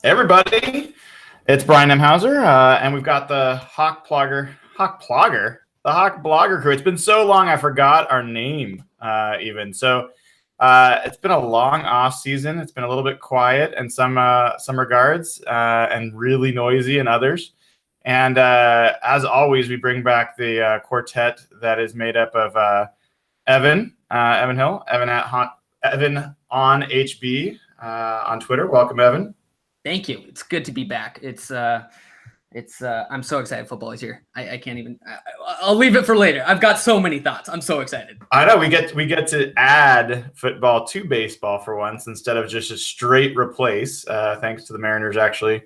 Everybody, it's Brian Emhauser, and we've got the Hawk Blogger crew. It's been so long I forgot our name even. So it's been a long off season. It's been a little bit quiet in some regards and really noisy in others. And as always, we bring back the quartet that is made up of Evan Hill, Evan on HB on Twitter. Welcome, Evan. Thank you. It's good to be back. I'm so excited football is here. I can't even, I'll leave it for later. I've got so many thoughts. I'm so excited. I know we get to add football to baseball for once instead of just a straight replace, thanks to the Mariners actually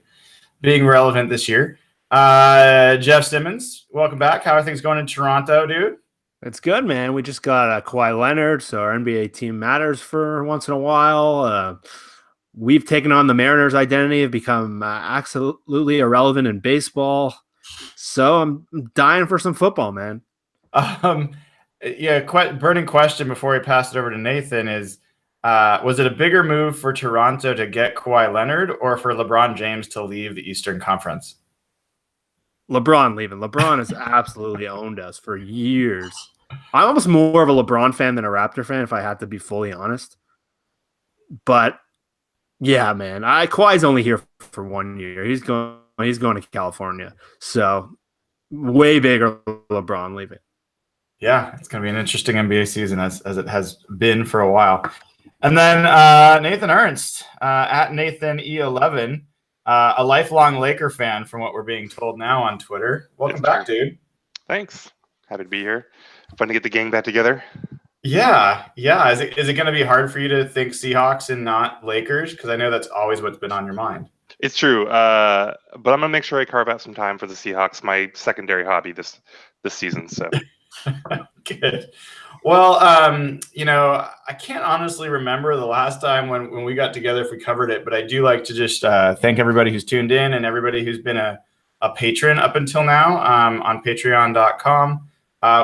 being relevant this year. Jeff Simmons, welcome back. How are things going in Toronto, dude? It's good, man. We just got Kawhi Leonard, so our NBA team matters for once in a while. We've taken on the Mariners' identity, have become absolutely irrelevant in baseball. So I'm dying for some football, man. Burning question before we pass it over to Nathan is, was it a bigger move for Toronto to get Kawhi Leonard or for LeBron James to leave the Eastern Conference? LeBron leaving. LeBron has absolutely owned us for years. I'm almost more of a LeBron fan than a Raptor fan, if I had to be fully honest. But yeah, man, Kawhi's only here for 1 year. He's going to California. So way bigger LeBron leaving. Yeah, it's going to be an interesting NBA season as it has been for a while. And then Nathan Ernst at Nathan E11, a lifelong Laker fan from what we're being told now on Twitter. Welcome back, dude. Thanks. Happy to be here. Fun to get the gang back together. Yeah. Is it going to be hard for you to think Seahawks and not Lakers? Because I know that's always what's been on your mind. It's true, but I'm going to make sure I carve out some time for the Seahawks, my secondary hobby this season. So good. Well, I can't honestly remember the last time when we got together if we covered it, but I do like to just thank everybody who's tuned in and everybody who's been a patron up until now on patreon.com.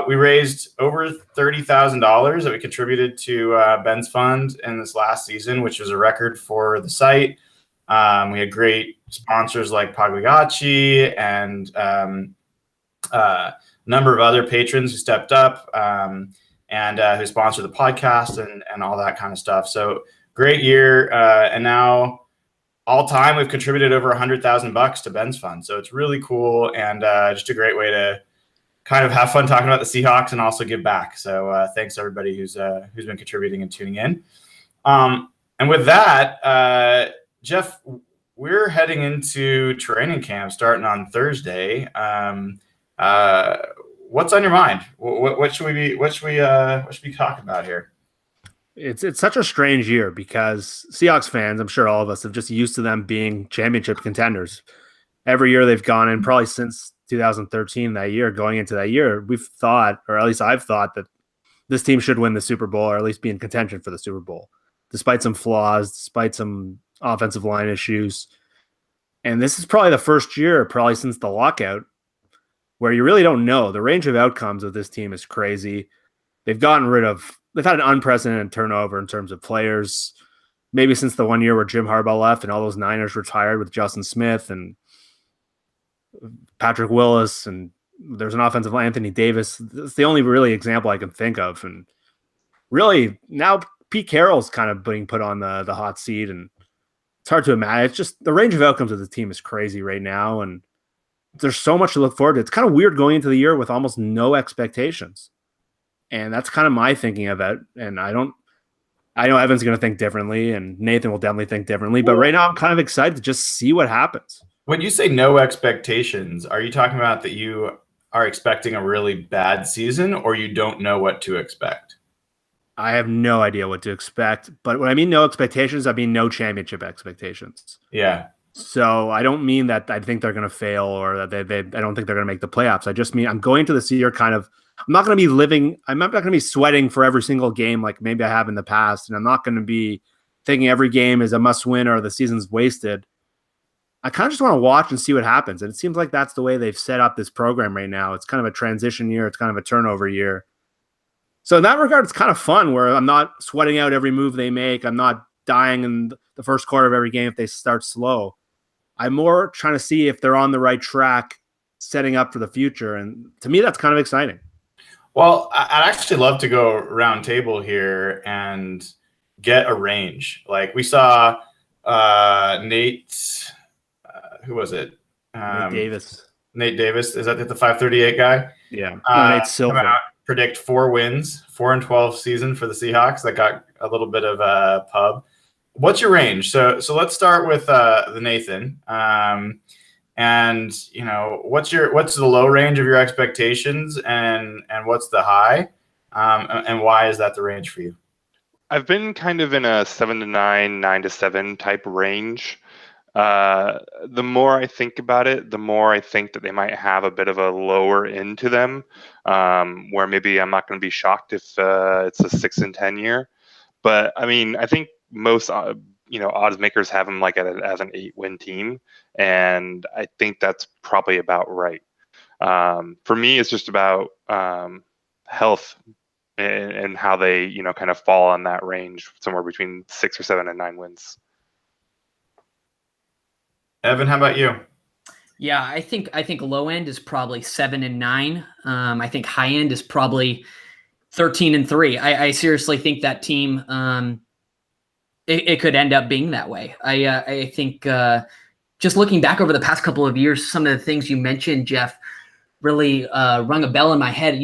We raised over $30,000 that we contributed to Ben's fund in this last season, which was a record for the site. We had great sponsors like Pagliacci and a number of other patrons who stepped up and who sponsored the podcast and all that kind of stuff. So great year. And now all time we've contributed over $100,000 to Ben's fund. So it's really cool and just a great way to kind of have fun talking about the Seahawks and also give back. So thanks everybody who's been contributing and tuning in. And with that, Jeff, we're heading into training camp starting on Thursday. What's on your mind? What should we be talking about here? It's such a strange year because Seahawks fans, I'm sure all of us, have just used to them being championship contenders. Every year they've gone in, probably since 2013, that year, going into that year, we've thought, or at least I've thought, that this team should win the Super Bowl or at least be in contention for the Super Bowl, despite some flaws, despite some offensive line issues. And this is probably the first year, probably since the lockout, where you really don't know. The range of outcomes of this team is crazy. They've had an unprecedented turnover in terms of players, maybe since the 1 year where Jim Harbaugh left and all those Niners retired with Justin Smith and Patrick Willis, and there's an offensive Anthony Davis. That's the only really example I can think of. And really now Pete Carroll's kind of being put on the hot seat, and it's hard to imagine. It's just the range of outcomes of the team is crazy right now. And there's so much to look forward to. It's kind of weird going into the year with almost no expectations. And that's kind of my thinking of it. And I know Evan's going to think differently and Nathan will definitely think differently, but right now I'm kind of excited to just see what happens. When you say no expectations, are you talking about that you are expecting a really bad season or you don't know what to expect? I have no idea what to expect, but when I mean no expectations, I mean no championship expectations. Yeah. So I don't mean that I think they're going to fail or that I don't think they're going to make the playoffs. I just mean I'm going to this year I'm not going to be sweating for every single game like maybe I have in the past. And I'm not going to be thinking every game is a must win or the season's wasted. I kind of just want to watch and see what happens. And it seems like that's the way they've set up this program right now. It's kind of a transition year. It's kind of a turnover year. So in that regard, it's kind of fun where I'm not sweating out every move they make. I'm not dying in the first quarter of every game if they start slow. I'm more trying to see if they're on the right track, setting up for the future. And to me, that's kind of exciting. Well, I'd actually love to go round table here and get a range. Like we saw Nate, who was it? Nate Davis. Nate Davis. Is that the 538 guy? Yeah. No, Nate Silver. Come out, predict 4 wins, 4-12 season for the Seahawks. That got a little bit of a pub. What's your range? So let's start with the Nathan. And what's the low range of your expectations, and what's the high, and why is that the range for you? I've been kind of in a 7 to 9, 9 to 7 type range. The more I think about it, the more I think that they might have a bit of a lower end to them, where maybe I'm not going to be shocked if it's a 6 and 10 year. But I mean, I think most odds makers have them like as an 8-win team, and I think that's probably about right. For me, it's just about health and how they kind of fall on that range, somewhere between 6 or 7 and 9 wins. Evan, how about you? Yeah, I think low end is probably 7 and 9. I think high end is probably 13 and 3. I seriously think that team, it could end up being that way. I think just looking back over the past couple of years, some of the things you mentioned, Jeff, really rung a bell in my head.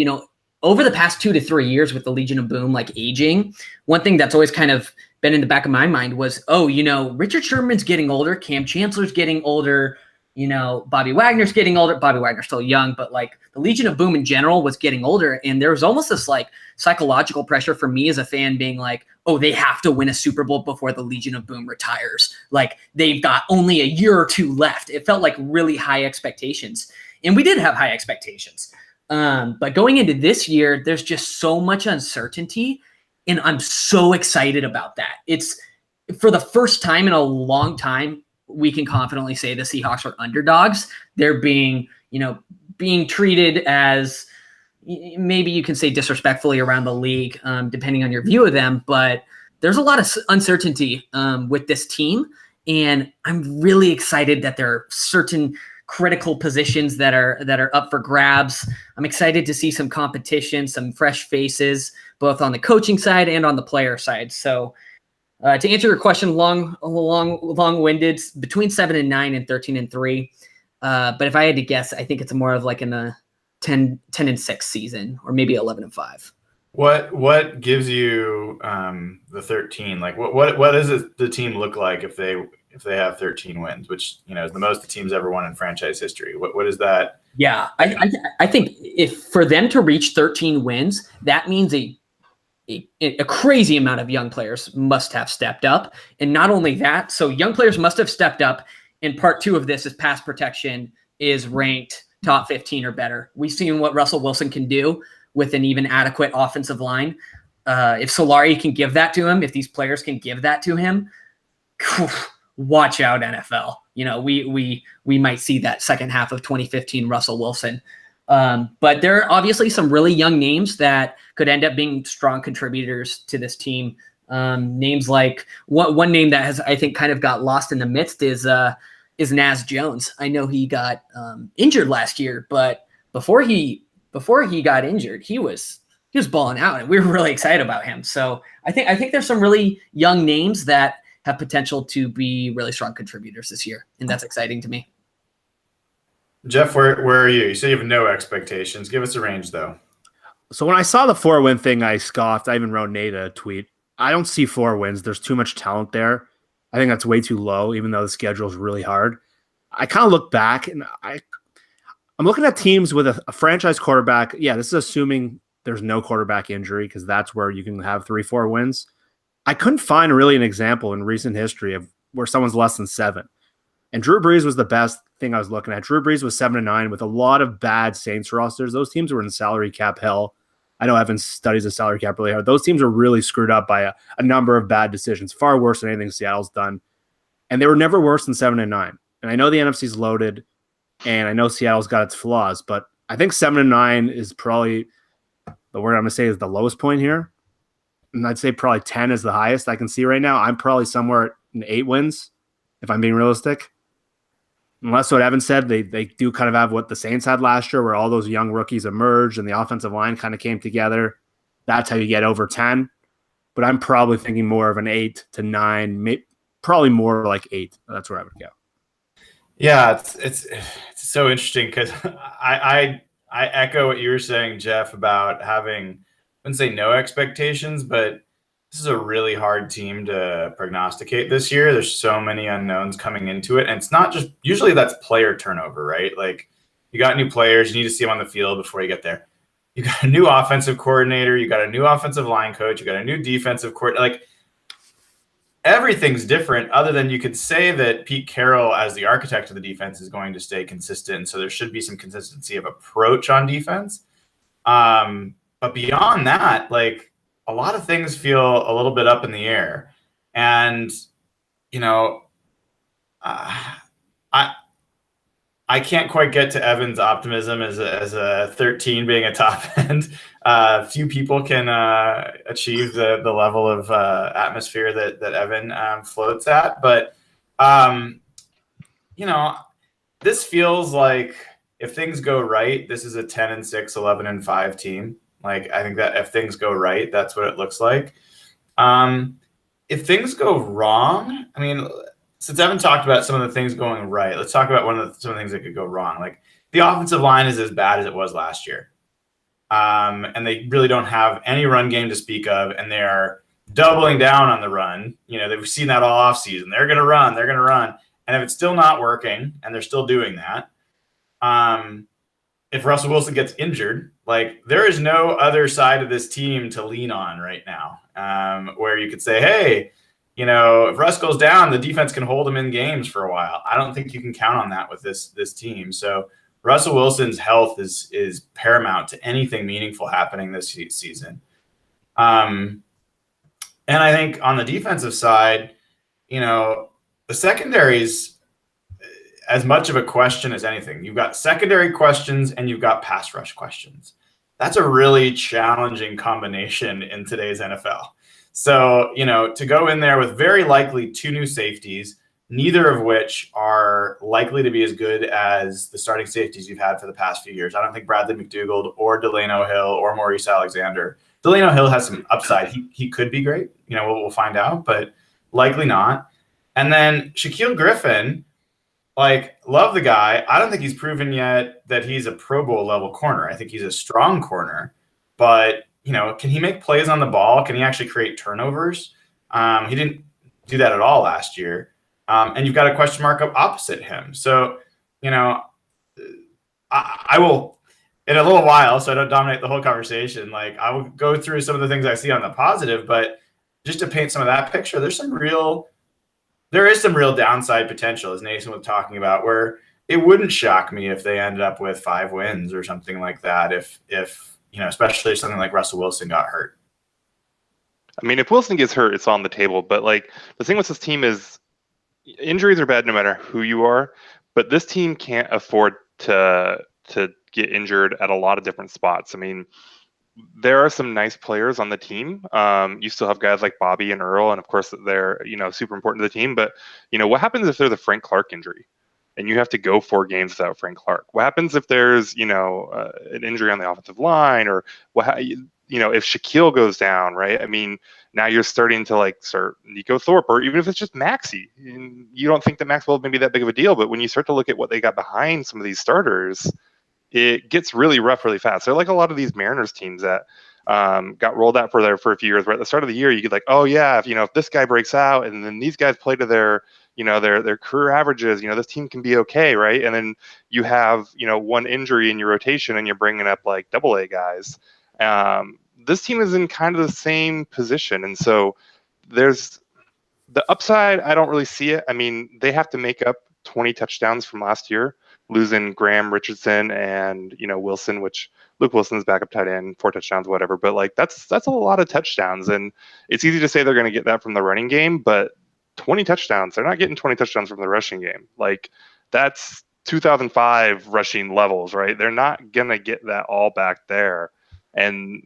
Over the past 2 to 3 years with the Legion of Boom, like aging, one thing that's always kind of been in the back of my mind was, Richard Sherman's getting older, Cam Chancellor's getting older, Bobby Wagner's getting older. Bobby Wagner's still young, but like the Legion of Boom in general was getting older. And there was almost this like psychological pressure for me as a fan being like, oh, they have to win a Super Bowl before the Legion of Boom retires. Like they've got only a year or two left. It felt like really high expectations. And we did have high expectations. But going into this year, there's just so much uncertainty. And I'm so excited about that. It's for the first time in a long time, we can confidently say the Seahawks are underdogs. They're being treated as, maybe you can say disrespectfully around the league, depending on your view of them. But there's a lot of uncertainty with this team. And I'm really excited that there are certain critical positions that are up for grabs. I'm excited to see some competition, some fresh faces, both on the coaching side and on the player side. So to answer your question, long-winded, between 7 and 9 and 13 and 3. But if I had to guess, I think it's more of like in a 10 and 6 season, or maybe 11 and 5. What gives you the 13? Like what does the team look like if they have 13 wins, which is the most the team's ever won in franchise history? What is that? Yeah, I think if for them to reach 13 wins, that means a crazy amount of young players must have stepped up. And not only that, so young players must have stepped up. And part 2 of this is pass protection is ranked top 15 or better. We've seen what Russell Wilson can do with an even adequate offensive line. If Solari can give that to him, if these players can give that to him, watch out, NFL. We might see that second half of 2015 Russell Wilson. But there are obviously some really young names that could end up being strong contributors to this team. Names like one name that has, I think, kind of got lost in the midst is Naz Jones. I know he got injured last year, but before he got injured, he was balling out, and we were really excited about him. So I think there's some really young names that have potential to be really strong contributors this year, and that's exciting to me. Jeff, where are you? You say you have no expectations. Give us a range, though. So when I saw the 4-win thing, I scoffed. I even wrote Nate a tweet. I don't see 4 wins. There's too much talent there. I think that's way too low, even though the schedule is really hard. I kind of look back, and I'm looking at teams with a franchise quarterback. Yeah, this is assuming there's no quarterback injury, because that's where you can have 3-4 wins. I couldn't find really an example in recent history of where someone's less than 7. And Drew Brees was the best thing I was looking at. Drew Brees was 7 and 9 with a lot of bad Saints rosters. Those teams were in salary cap hell. I know Evan studies the salary cap really hard. Those teams were really screwed up by a number of bad decisions, far worse than anything Seattle's done. And they were never worse than 7 and 9. And I know the NFC's loaded, and I know Seattle's got its flaws, but I think 7 and 9 is probably the word I'm going to say is the lowest point here. And I'd say probably 10 is the highest I can see right now. I'm probably somewhere in 8 wins, if I'm being realistic. unless what Evan said, they do kind of have what the Saints had last year, where all those young rookies emerged and the offensive line kind of came together. That's how you get over 10. But I'm probably thinking more of an 8 to 9, probably more like 8. That's where I would go. Yeah, it's so interesting because I echo what you were saying, Jeff, about having, I wouldn't say no expectations, but this is a really hard team to prognosticate this year. There's so many unknowns coming into it. And it's not just, usually that's player turnover, right? Like you got new players, you need to see them on the field before you get there. You got a new offensive coordinator, you got a new offensive line coach, you got a new defensive coordinator. Like everything's different other than you could say that Pete Carroll as the architect of the defense is going to stay consistent. So there should be some consistency of approach on defense. But beyond that, like a lot of things feel a little bit up in the air. And, you know, I can't quite get to Evan's optimism as a 13 being a top end. Few people can achieve the level of atmosphere that Evan floats at. But, you know, this feels like if things go right, this is a 10-6, 11-5 team. Like, I think that if things go right, that's what it looks like. If things go wrong, I mean, since Evan talked about some of the things going right, let's talk about some of the things that could go wrong. Like the offensive line is as bad as it was last year. And they really don't have any run game to speak of, and they are doubling down on the run. You know, they've seen that all offseason. They're going to run. And if it's still not working, and they're still doing that, if Russell Wilson gets injured, like there is no other side of this team to lean on right now, where you could say, hey, you know, if Russ goes down, the defense can hold him in games for a while. I don't think you can count on that with this team. So Russell Wilson's health is paramount to anything meaningful happening this season. And I think on the defensive side, you know, the secondary's as much of a question as anything. You've got secondary questions and you've got pass rush questions. That's a really challenging combination in today's NFL. So, you know, to go in there with very likely 2 new safeties, neither of which are likely to be as good as the starting safeties you've had for the past few years. I don't think Bradley McDougald or Delano Hill or Maurice Alexander. Delano Hill has some upside. He could be great. You know, we'll find out, but likely not. And then Shaquille Griffin, like, love the guy. I don't think he's proven yet that he's a Pro Bowl level corner. I think he's a strong corner, but you know, can he make plays on the ball? Can he actually create turnovers? He didn't do that at all last year. And you've got a question mark up opposite him. So, you know, I will, in a little while, so I don't dominate the whole conversation, like I will go through some of the things I see on the positive, but just to paint some of that picture, there is some real downside potential, as Nathan was talking about, where it wouldn't shock me if they ended up with 5 wins or something like that. If you know, especially if something like Russell Wilson got hurt. I mean, if Wilson gets hurt, it's on the table. But like the thing with this team is injuries are bad no matter who you are. But this team can't afford to get injured at a lot of different spots. I mean, there are some nice players on the team. You still have guys like Bobby and Earl, and of course they're, you know, super important to the team. But you know, what happens if there's a Frank Clark injury and you have to go 4 games without Frank Clark? What happens if there's, you know, an injury on the offensive line, or you know, if Shaquille goes down, right? I mean, now you're starting to like start Nico Thorpe, or even if it's just Maxey. You don't think that Maxwell may be that big of a deal, but when you start to look at what they got behind some of these starters, it gets really rough really fast. They're like a lot of these Mariners teams that got rolled out for a few years. Where at the start of the year, you get like, oh yeah, if this guy breaks out, and then these guys play to their career averages, you know, this team can be okay, right? And then you have, you know, one injury in your rotation, and you're bringing up like AA guys. This team is in kind of the same position, and so there's the upside. I don't really see it. I mean, they have to make up 20 touchdowns from last year, losing Graham, Richardson, and, you know, Wilson, which Luke Wilson's backup tight end, 4 touchdowns, whatever. But like that's a lot of touchdowns, and it's easy to say they're going to get that from the running game, but 20 touchdowns, they're not getting 20 touchdowns from the rushing game. Like that's 2005 rushing levels, right? They're not going to get that all back there, and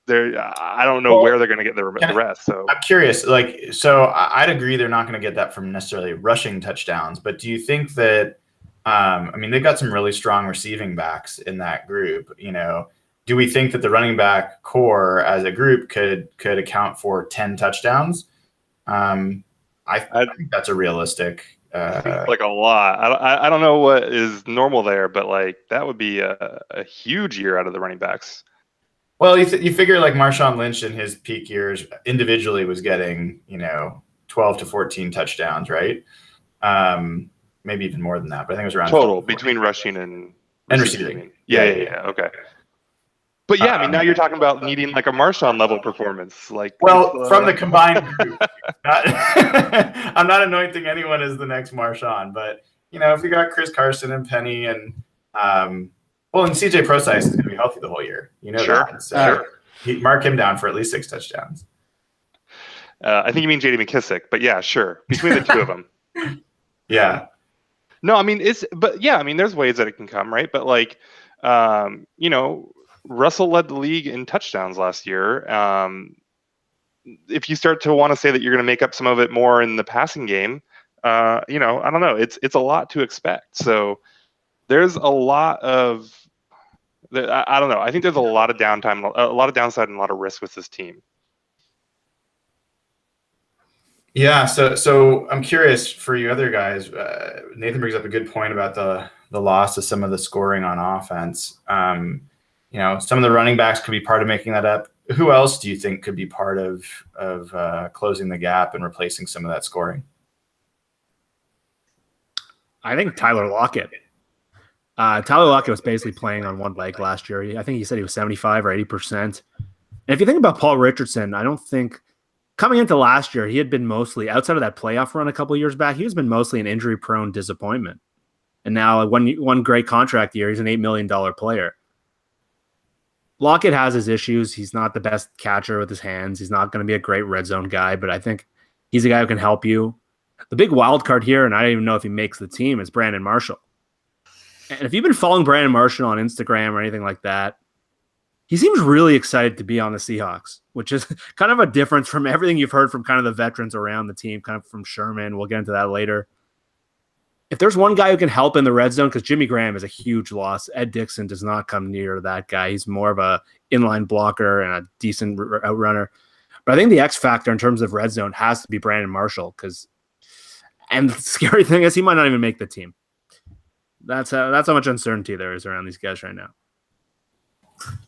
I don't know where they're going to get the rest. So I'm curious, like, so I'd agree they're not going to get that from necessarily rushing touchdowns, but do you think that I mean, they've got some really strong receiving backs in that group. Do we think that the running back core as a group could account for 10 touchdowns? I think that's a realistic. Seems like a lot. I don't know what is normal there, but like that would be a huge year out of the running backs. Well, you figure like Marshawn Lynch in his peak years individually was getting 12 to 14 touchdowns, right? Maybe even more than that, but I think it was around total between rushing and receiving. Yeah. Okay. But yeah, I mean, now you're talking about needing like a Marshawn level performance. Like, from the combined group. I'm not anointing anyone as the next Marshawn, but if you got Chris Carson and Penny and and CJ Prosise is going to be healthy the whole year. Sure. That. So mark him down for at least 6 touchdowns. I think you mean J.D. McKissick, but yeah, sure. Between the two of them. Yeah. No, I mean there's ways that it can come, right? But like, Russell led the league in touchdowns last year. If you start to want to say that you're going to make up some of it more in the passing game, I don't know. It's a lot to expect. So there's a lot of, I don't know. I think there's a lot of downtime, a lot of downside, and a lot of risk with this team. Yeah. So I'm curious for you other guys. Nathan brings up a good point about the loss of some of the scoring on offense. Some of the running backs could be part of making that up. Who else do you think could be part of closing the gap and replacing some of that scoring? I think Tyler Lockett. Tyler Lockett was basically playing on one leg last year. I think he said he was 75 or 80%. And if you think about Paul Richardson, I don't think coming into last year, he had been mostly outside of that playoff run a couple of years back. He has been mostly an injury-prone disappointment. And now one great contract year, he's an $8 million player. Lockett has his issues. He's not the best catcher with his hands. He's not going to be a great red zone guy, but I think he's a guy who can help you. The big wild card here, and I don't even know if he makes the team, is Brandon Marshall. And if you've been following Brandon Marshall on Instagram or anything like that, he seems really excited to be on the Seahawks, which is kind of a difference from everything you've heard from kind of the veterans around the team, kind of from Sherman. We'll get into that later. If there's one guy who can help in the red zone, because Jimmy Graham is a huge loss, Ed Dixon does not come near that guy. He's more of a inline blocker and a decent out runner. But I think the X factor in terms of red zone has to be Brandon Marshall, and the scary thing is he might not even make the team. That's how much uncertainty there is around these guys right now.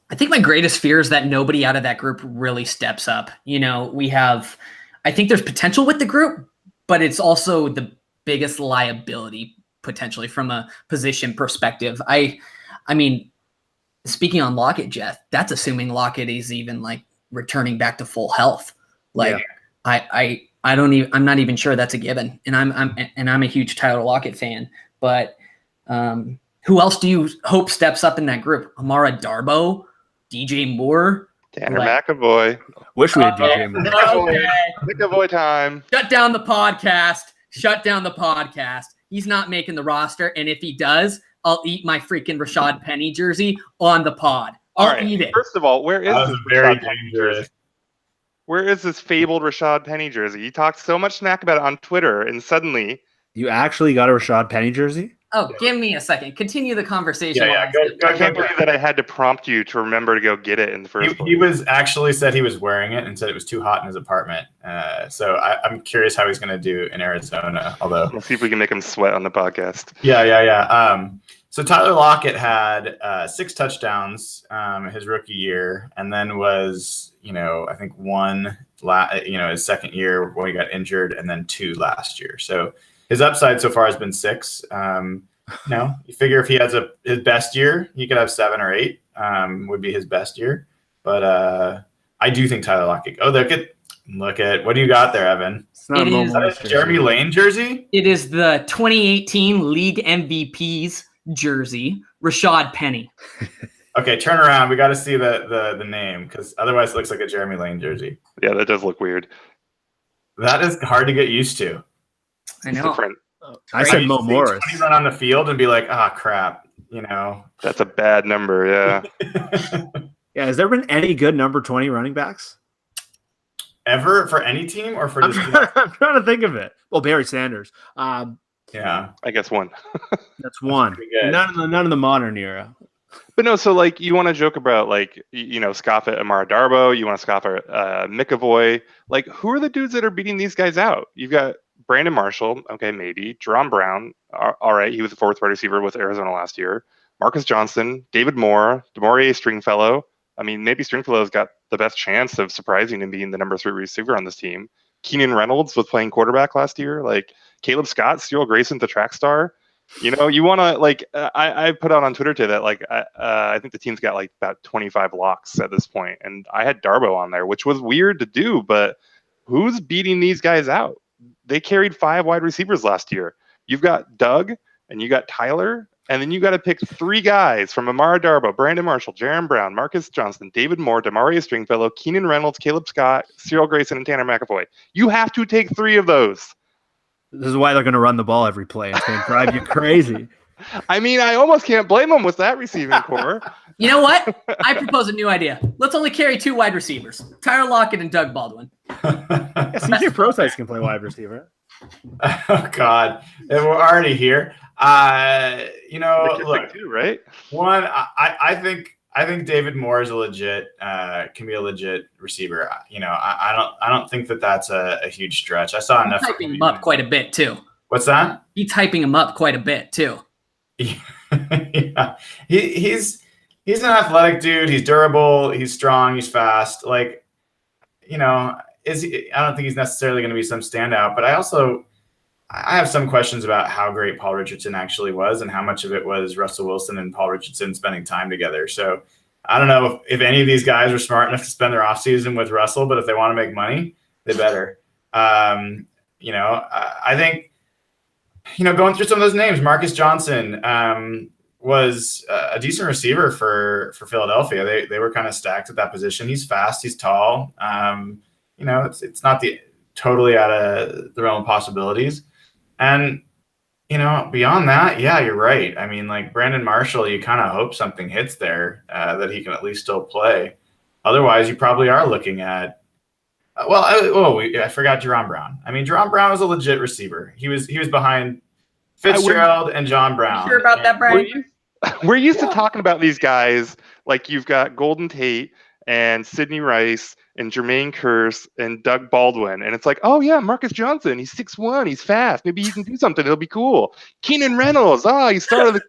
I think my greatest fear is that nobody out of that group really steps up. I think there's potential with the group, but it's also the biggest liability potentially from a position perspective. I mean, speaking on Lockett, Jeff, that's assuming Lockett is even like returning back to full health. Like yeah. I'm not even sure that's a given. And I'm a huge Tyler Lockett fan, but who else do you hope steps up in that group? Amara Darboh, DJ Moore, Tanner McAvoy. Wish we had DJ Moore. McAvoy time. Shut down the podcast. He's not making the roster, and if he does, I'll eat my freaking Rashad Penny jersey on the pod. I'll eat it. First of all, where is this very Rashad Penny dangerous jersey? Where is this fabled Rashad Penny jersey? You talked so much smack about it on Twitter, and suddenly you actually got a Rashad Penny jersey? Oh, give me a second. Continue the conversation. Yeah, I can't believe that I had to prompt you to remember to go get it in the first place. He was actually said he was wearing it and said it was too hot in his apartment. So I'm curious how he's going to do in Arizona. Although we'll see if we can make him sweat on the podcast. Yeah. So Tyler Lockett had 6 touchdowns his rookie year, and then was I think one his second year when he got injured, and then 2 last year. So his upside so far has been 6. You figure if he has his best year, he could have 7 or 8. Would be his best year. But I do think Tyler Lockett. Oh, look at what do you got there, Evan? It's not is that a Jeremy Lane jersey? It is the 2018 League MVP's jersey, Rashad Penny. Okay, turn around. We got to see the name, because otherwise it looks like a Jeremy Lane jersey. Yeah, that does look weird. That is hard to get used to. I know. Different. I said Mo Morris. Run on the field and be like, crap, That's a bad number, yeah. Yeah, has there been any good number 20 running backs? Ever for any team or for I'm just trying to think of it. Well, Barry Sanders. Yeah, Yeah. I guess one. That's one. pretty good. None of the modern era. But no, so like you want to joke about like scoff at Amara Darbo, you want to scoff at McAvoy. Like who are the dudes that are beating these guys out? You've got Brandon Marshall, okay, maybe. Jerome Brown, all right, he was a fourth wide receiver with Arizona last year. Marcus Johnson, David Moore, DeMaurier Stringfellow. I mean, maybe Stringfellow's got the best chance of surprising and being the number 3 receiver on this team. Keenan Reynolds was playing quarterback last year. Like Caleb Scott, Cyril Grayson, the track star. You want to like. I put out on Twitter today that like I think the team's got like about 25 locks at this point, and I had Darbo on there, which was weird to do. But who's beating these guys out? They carried 5 wide receivers last year. You've got Doug and you got Tyler, and then you got to pick 3 guys from Amara Darbo, Brandon Marshall, Jaron Brown, Marcus Johnson, David Moore, DeMaurier Stringfellow, Keenan Reynolds, Caleb Scott, Cyril Grayson, and Tanner McAvoy. You have to take 3 of those. This is why they're going to run the ball every play. It's going to drive you crazy. I mean, I almost can't blame them with that receiving core. You know what? I propose a new idea. Let's only carry 2 wide receivers, Tyler Lockett and Doug Baldwin. Yeah, CJ Procyse can play wide receiver. Oh God, and we're already here. Look, too, right? One, I think David Moore is can be a legit receiver. I don't think that's a huge stretch. I saw enough. He's hyping him up quite a bit too. What's that? He's hyping him up quite a bit too. Yeah, he's an athletic dude. He's durable. He's strong. He's fast. Like, I don't think he's necessarily going to be some standout, but I have some questions about how great Paul Richardson actually was and how much of it was Russell Wilson and Paul Richardson spending time together. So I don't know if any of these guys were smart enough to spend their offseason with Russell, but if they want to make money, they better. I think, going through some of those names, Marcus Johnson was a decent receiver for Philadelphia. They were kind of stacked at that position. He's fast. He's tall. It's not totally out of the realm of possibilities. And, beyond that, yeah, you're right. I mean, like Brandon Marshall, you kind of hope something hits there that he can at least still play. Otherwise, you probably are looking at, I forgot Jerome Brown. I mean, Jerome Brown was a legit receiver. He was behind Fitzgerald and John Brown. You sure about that, Brian? We're used to talking about these guys like you've got Golden Tate and Sidney Rice and Jermaine Kearse and Doug Baldwin. And it's like, oh, yeah, Marcus Johnson. He's 6'1". He's fast. Maybe he can do something. It'll be cool. Keenan Reynolds. Oh, he started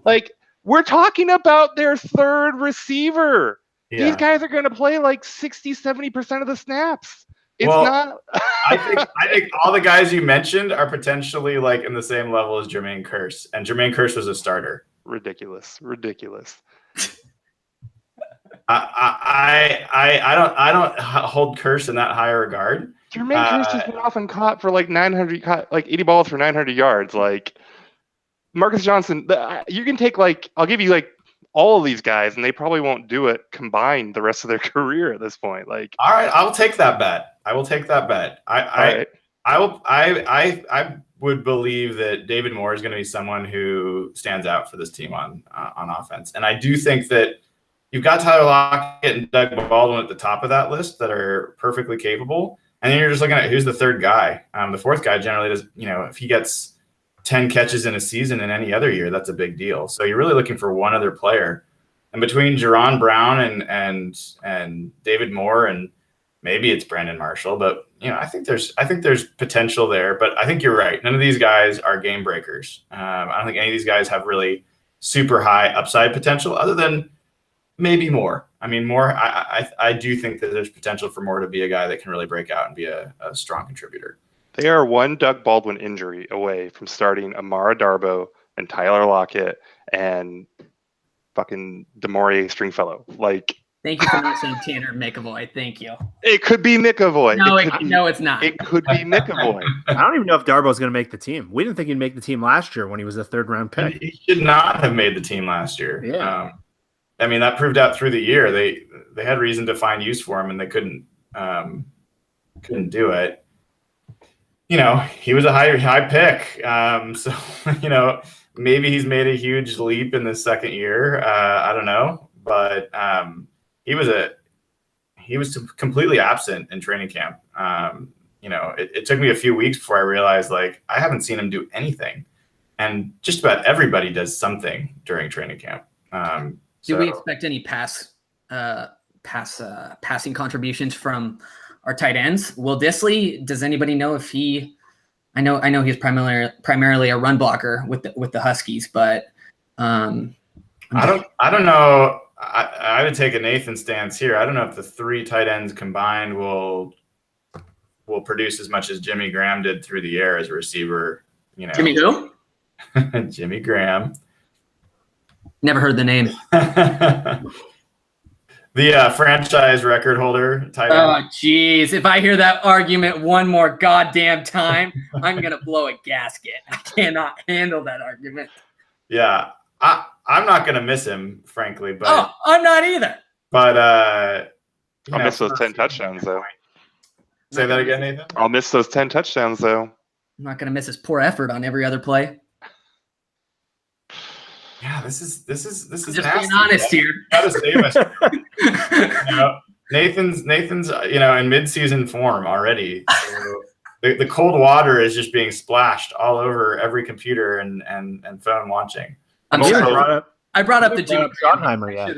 like, we're talking about their 3rd receiver. Yeah. These guys are going to play like 60, 70% of the snaps. It's not. I think all the guys you mentioned are potentially like in the same level as Jermaine Kearse. And Jermaine Kearse was a starter. Ridiculous. I don't hold Kearse in that higher regard. Jermaine Kearse has been often caught for like 80 balls for 900 yards. Like Marcus Johnson, you can take I'll give you like all of these guys, and they probably won't do it combined the rest of their career at this point. Like, all right, I will take that bet. I would believe that David Moore is going to be someone who stands out for this team on offense, and I do think that you've got Tyler Lockett and Doug Baldwin at the top of that list that are perfectly capable, and then you're just looking at who's the 3rd guy. The 4th guy generally does. If he gets 10 catches in a season in any other year, that's a big deal. So you're really looking for one other player. And between Jerron Brown and David Moore, and maybe it's Brandon Marshall, but I think there's potential there. But I think you're right. None of these guys are game breakers. I don't think any of these guys have really super high upside potential, other than maybe Moore. I mean, Moore. I do think that there's potential for Moore to be a guy that can really break out and be a strong contributor. They are one Doug Baldwin injury away from starting Amara Darbo and Tyler Lockett and fucking DeMaurier Stringfellow. Like, thank you for not saying Tanner McAvoy. Thank you. It could be McAvoy. No, it's not. It could be McAvoy. I don't even know if Darbo's going to make the team. We didn't think he'd make the team last year when he was a 3rd-round pick. He should not have made the team last year. Yeah. I mean, that proved out through the year. They had reason to find use for him, and they couldn't do it. He was a high pick. So, maybe he's made a huge leap in the 2nd year. I don't know, but he was completely absent in training camp. it took me a few weeks before I realized, like, I haven't seen him do anything. And just about everybody does something during training camp. Do we expect any passing contributions from our tight ends? Will Disley, does anybody know if I know he's primarily a run blocker with the Huskies, but I don't know. I would take a Nathan stance here. I don't know if the 3 tight ends combined will produce as much as Jimmy Graham did through the air as a receiver. Jimmy who? Jimmy Graham. Never heard the name. The franchise record holder tight end. Oh, geez. If I hear that argument one more goddamn time, I'm going to blow a gasket. I cannot handle that argument. Yeah. I'm not going to miss him, frankly. But I'm not either. But I'll miss those 10 touchdowns, though. Say that again, Nathan? I'll miss those 10 touchdowns, though. I'm not going to miss his poor effort on every other play. Yeah, this is just nasty. being honest here. Gotta save us. Nathan's in mid-season form already. So the cold water is just being splashed all over every computer and phone watching. I brought up the Jimmy Schottenheimer yet.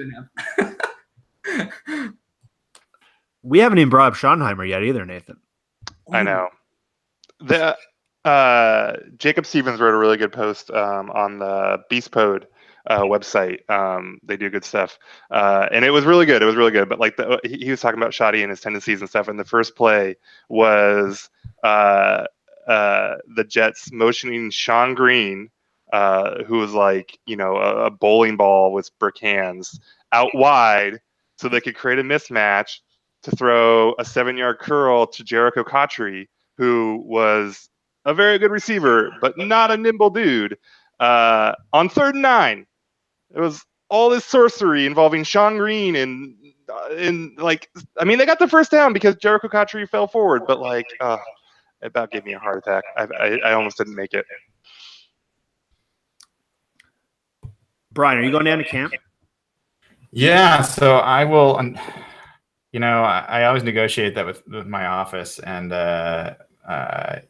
We haven't even brought up Schottenheimer yet either, Nathan. I know. Jacob Stevens wrote a really good post on the Beast Pod website. They do good stuff, and it was really good. But like he was talking about Shoddy and his tendencies and stuff. And the first play was the Jets motioning Sean Green, who was like a bowling ball with brick hands, out wide so they could create a mismatch to throw a 7-yard curl to Jericho Cotchery, who was a very good receiver, but not a nimble dude. On 3rd and 9, it was all this sorcery involving Sean Green and they got the first down because Jericho Cotchery fell forward, but it about gave me a heart attack. I almost didn't make it. Brian, are you going down to camp? Yeah, so I will. I always negotiate that with my office, and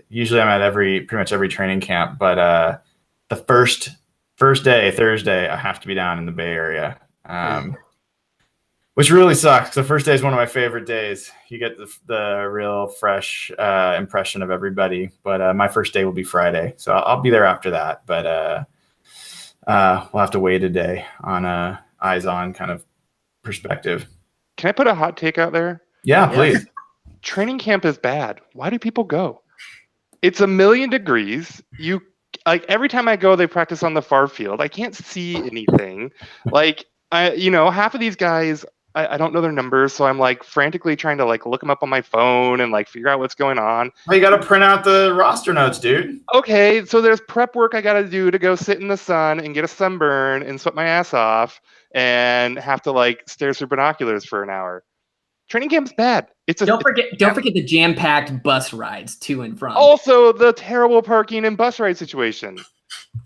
usually I'm at pretty much every training camp. But the first day, Thursday, I have to be down in the Bay Area, which really sucks. The first day is one of my favorite days. You get the real fresh impression of everybody. But my first day will be Friday, so I'll be there after that. But we'll have to wait a day on a eyes-on kind of perspective. Can I put a hot take out there? Yeah, please. Training camp is bad. Why do people go? It's 1,000,000 degrees. Every time I go, they practice on the far field. I can't see anything. Half of these guys, I don't know their numbers, so I'm frantically trying to look them up on my phone and figure out what's going on. Well, you got to print out the roster notes, dude. Okay, so there's prep work I got to do to go sit in the sun and get a sunburn and sweat my ass off and have to stare through binoculars for an hour. Training camp's bad. Don't forget the jam-packed bus rides to and from. Also, the terrible parking and bus ride situation.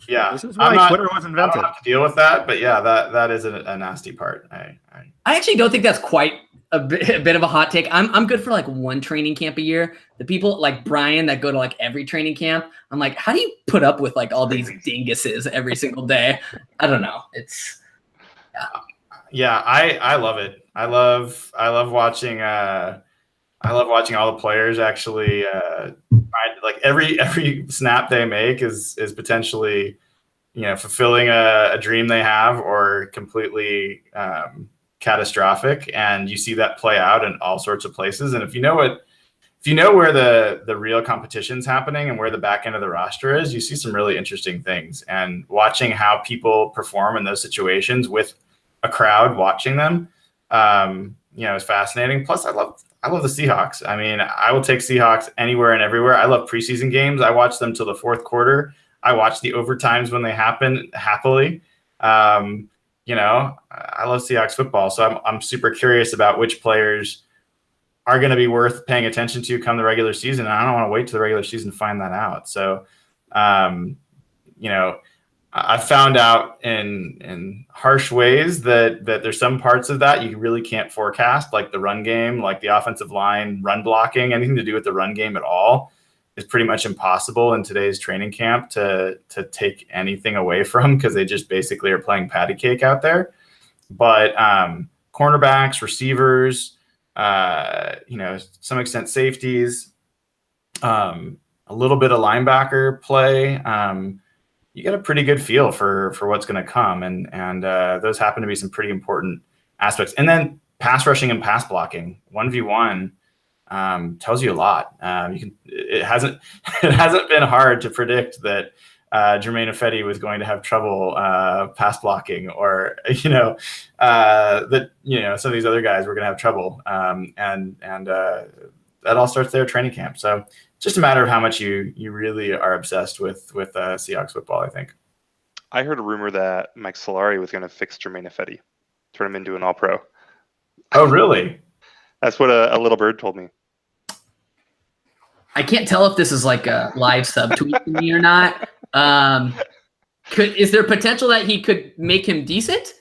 Yeah, this is why Twitter was invented. I don't have to deal with that, but yeah, that is a nasty part. I actually don't think that's quite a bit of a hot take. I'm good for one training camp a year. The people like Brian that go to every training camp, I'm like, how do you put up with all these dinguses every single day? I don't know. It's I love it. I love watching. I love watching all the players actually. Every snap they make is potentially, fulfilling a dream they have or completely catastrophic, and you see that play out in all sorts of places. And if you know where the real competition's happening and where the back end of the roster is, you see some really interesting things. And watching how people perform in those situations with a crowd watching them, is fascinating. Plus, I love the Seahawks. I mean, I will take Seahawks anywhere and everywhere. I love preseason games. I watch them till the fourth quarter. I watch the overtimes when they happen happily. I love Seahawks football, so I'm super curious about which players are going to be worth paying attention to come the regular season. And I don't want to wait to the regular season to find that out. So, I found out in harsh ways that there's some parts of that you really can't forecast, like the run game, like the offensive line, run blocking, anything to do with the run game at all is pretty much impossible in today's training camp to take anything away from, because they just basically are playing patty cake out there. But cornerbacks, receivers, some extent safeties, a little bit of linebacker play. You get a pretty good feel for what's going to come, and those happen to be some pretty important aspects. And then pass rushing and pass blocking, 1v1, tells you a lot. It hasn't been hard to predict that Germain Ifedi was going to have trouble pass blocking, or that some of these other guys were going to have trouble, and that all starts there at training camp. So just a matter of how much you really are obsessed with Seahawks football, I think. I heard a rumor that Mike Solari was going to fix Germain Ifedi, turn him into an All-Pro. Oh, really? That's what a little bird told me. I can't tell if this is like a live subtweet to me or not. Is there potential that he could make him decent?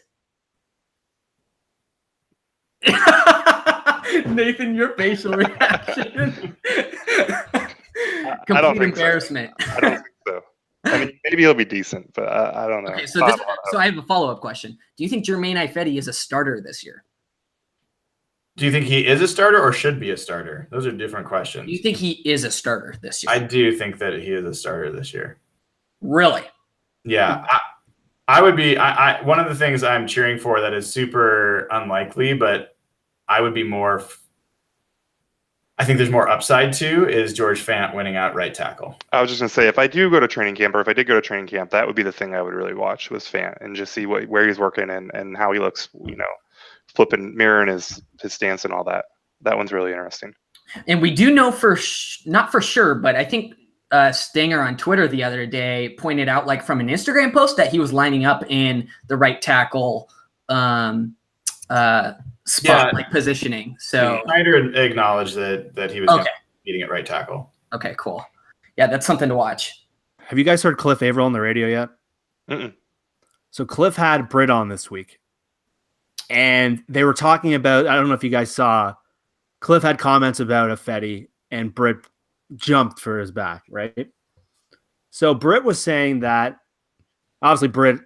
Nathan, your facial reaction. Complete embarrassment. So. I don't think so. I mean, maybe he'll be decent, but I don't know. Okay, so I have a follow-up question. Do you think Germain Ifedi is a starter this year? Do you think he is a starter or should be a starter? Those are different questions. Do you think he is a starter this year? I do think that he is a starter this year. Really? Yeah. I would be one of the things I'm cheering for that is super unlikely, but I would be more I think there's more upside to is George Fant winning out right tackle. I was just going to say, if I do go to training camp, or if I did go to training camp, that would be the thing I would really watch, was Fant, and just see where he's working and how he looks, flipping, mirroring his stance and all that. That one's really interesting. And we do know not for sure, but I think Stanger on Twitter the other day pointed out, like from an Instagram post, that he was lining up in the right tackle spot, like positioning. So Snyder acknowledged that he was meeting at right tackle. Okay, cool. Yeah, that's something to watch. Have you guys heard Cliff Averill on the radio yet? Mm-mm. So Cliff had Britt on this week, and they were talking about, I don't know if you guys saw, Cliff had comments about Ifedi, and Britt jumped for his back, right? So Britt was saying that obviously Britt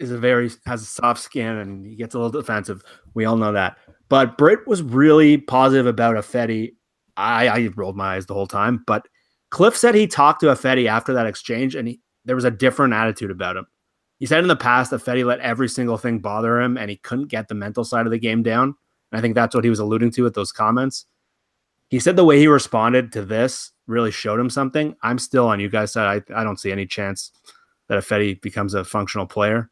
has a soft skin and he gets a little defensive. We all know that. But Britt was really positive about Ifedi. I rolled my eyes the whole time, but Cliff said he talked to Ifedi after that exchange, and there was a different attitude about him. He said in the past that Ifedi let every single thing bother him, and he couldn't get the mental side of the game down. And I think that's what he was alluding to with those comments. He said the way he responded to this really showed him something. I'm still on you guys' side. I don't see any chance that Ifedi becomes a functional player.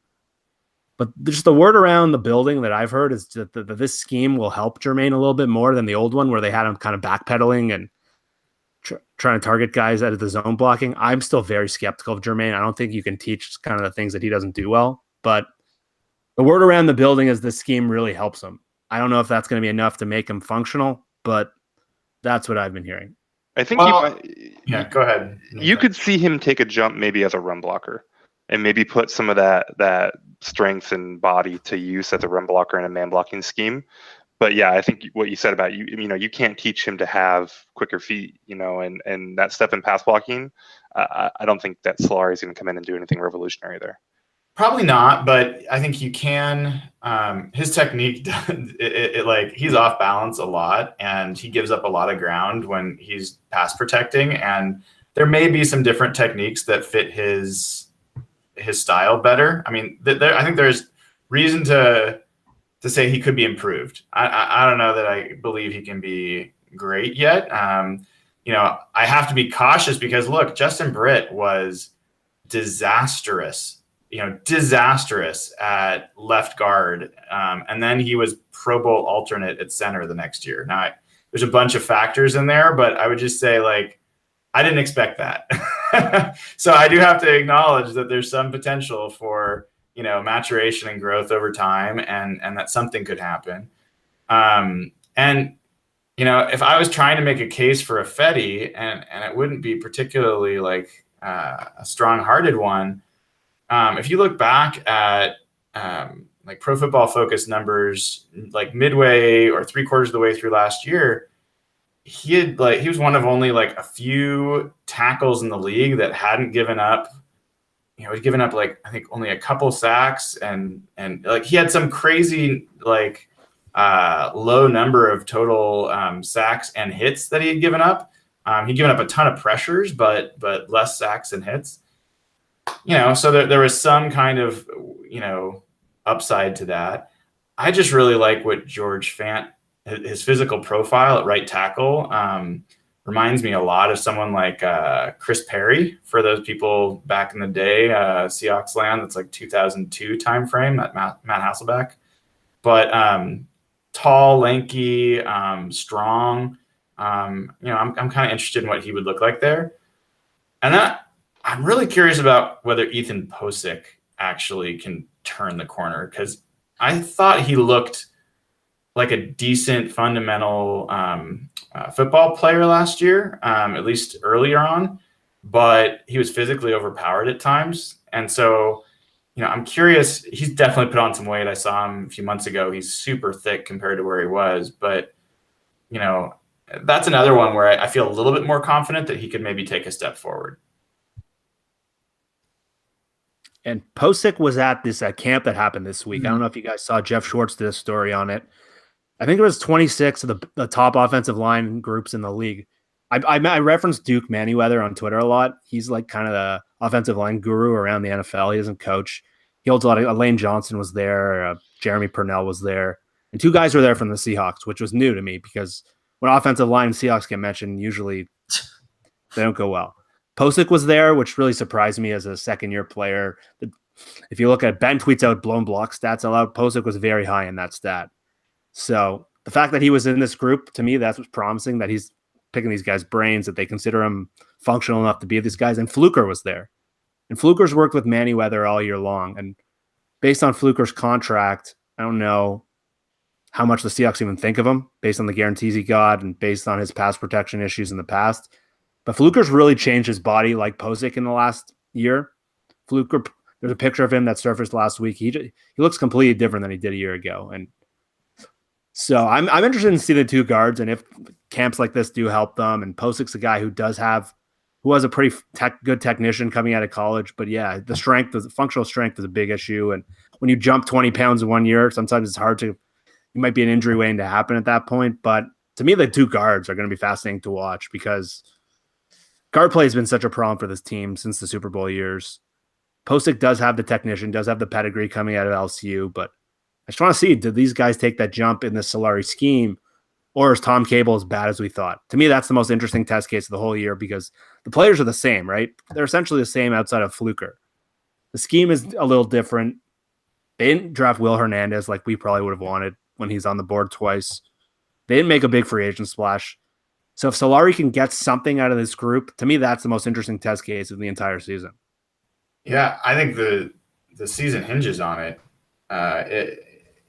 But just the word around the building that I've heard is that this scheme will help Germain a little bit more than the old one, where they had him kind of backpedaling and trying to target guys out of the zone blocking. I'm still very skeptical of Germain. I don't think you can teach kind of the things that he doesn't do well. But the word around the building is this scheme really helps him. I don't know if that's going to be enough to make him functional, but that's what I've been hearing. I think go ahead. You could see him take a jump maybe as a run blocker, and maybe put some of that strength and body to use as a run blocker in a man blocking scheme. But yeah, I think what you said about you can't teach him to have quicker feet, and that step in pass blocking. I don't think that Solari is going to come in and do anything revolutionary there. Probably not, but I think you can. His technique, he's off balance a lot, and he gives up a lot of ground when he's pass protecting. And there may be some different techniques that fit his style better. I mean, I think there's reason to say he could be improved. I don't know that I believe he can be great yet. I have to be cautious because look, Justin Britt was disastrous at left guard. And then he was Pro Bowl alternate at center the next year. Now there's a bunch of factors in there, but I would just say I didn't expect that. So I do have to acknowledge that there's some potential for, maturation and growth over time, and that something could happen. If I was trying to make a case for Ifedi, and it wouldn't be particularly a strong-hearted one, if you look back at like Pro Football Focus numbers, like midway or 3/4 of the way through last year, he was one of only like a few tackles in the league that hadn't given up. He'd given up like I think only a couple sacks, and like he had some crazy like low number of total sacks and hits that he had given up. He'd given up a ton of pressures, but less sacks and hits. So there was some kind of upside to that. I just really like what George Fant, his physical profile at right tackle, reminds me a lot of someone like Chris Perry, for those people back in the day, Seahawks land. That's like 2002 timeframe, that Matt Hasselbeck. But tall, lanky, strong. I'm kind of interested in what he would look like there. And I'm really curious about whether Ethan Posick actually can turn the corner, because I thought he looked like a decent fundamental football player last year, at least earlier on, but he was physically overpowered at times. And so, I'm curious. He's definitely put on some weight. I saw him a few months ago. He's super thick compared to where he was, but that's another one where I feel a little bit more confident that he could maybe take a step forward. And Posick was at this camp that happened this week. I don't know if you guys saw Jeff Schwartz did a story on it. I think it was 26 of the top offensive line groups in the league. I referenced Duke Manyweather on Twitter a lot. He's like kind of the offensive line guru around the NFL. He doesn't coach. He holds a lot of Lane Johnson was there. Jeremy Purnell was there. And 2 guys were there from the Seahawks, which was new to me because when offensive line and Seahawks get mentioned, usually they don't go well. Posick was there, which really surprised me as a second-year player. If you look at Ben tweets out blown block stats allowed, Posick was very high in that stat. So the fact that he was in this group, to me, that's what's promising, that he's picking these guys' brains, that they consider him functional enough to be these guys. And Fluker was there. And Fluker's worked with Manyweather all year long. And based on Fluker's contract, I don't know how much the Seahawks even think of him based on the guarantees he got and based on his pass protection issues in the past. But Fluker's really changed his body like Posick in the last year. Fluker, there's a picture of him that surfaced last week. He looks completely different than he did a year ago. And so I'm interested in seeing the 2 guards and if camps like this do help them. And Posick's a guy who has a pretty good technician coming out of college. But yeah, the functional strength is a big issue. And when you jump 20 pounds in 1 year, sometimes it's hard to, you might be an injury waiting to happen at that point. But to me, the 2 guards are going to be fascinating to watch because guard play has been such a problem for this team since the Super Bowl years. Posick does have the technician, does have the pedigree coming out of LSU, but I just want to see, did these guys take that jump in the Solari scheme, or is Tom Cable as bad as we thought? To me, that's the most interesting test case of the whole year because the players are the same, right? They're essentially the same outside of Fluker. The scheme is a little different. They didn't draft Will Hernandez like we probably would have wanted when he's on the board twice. They didn't make a big free agent splash. So if Solari can get something out of this group, to me, that's the most interesting test case of the entire season. Yeah, I think the season hinges on it.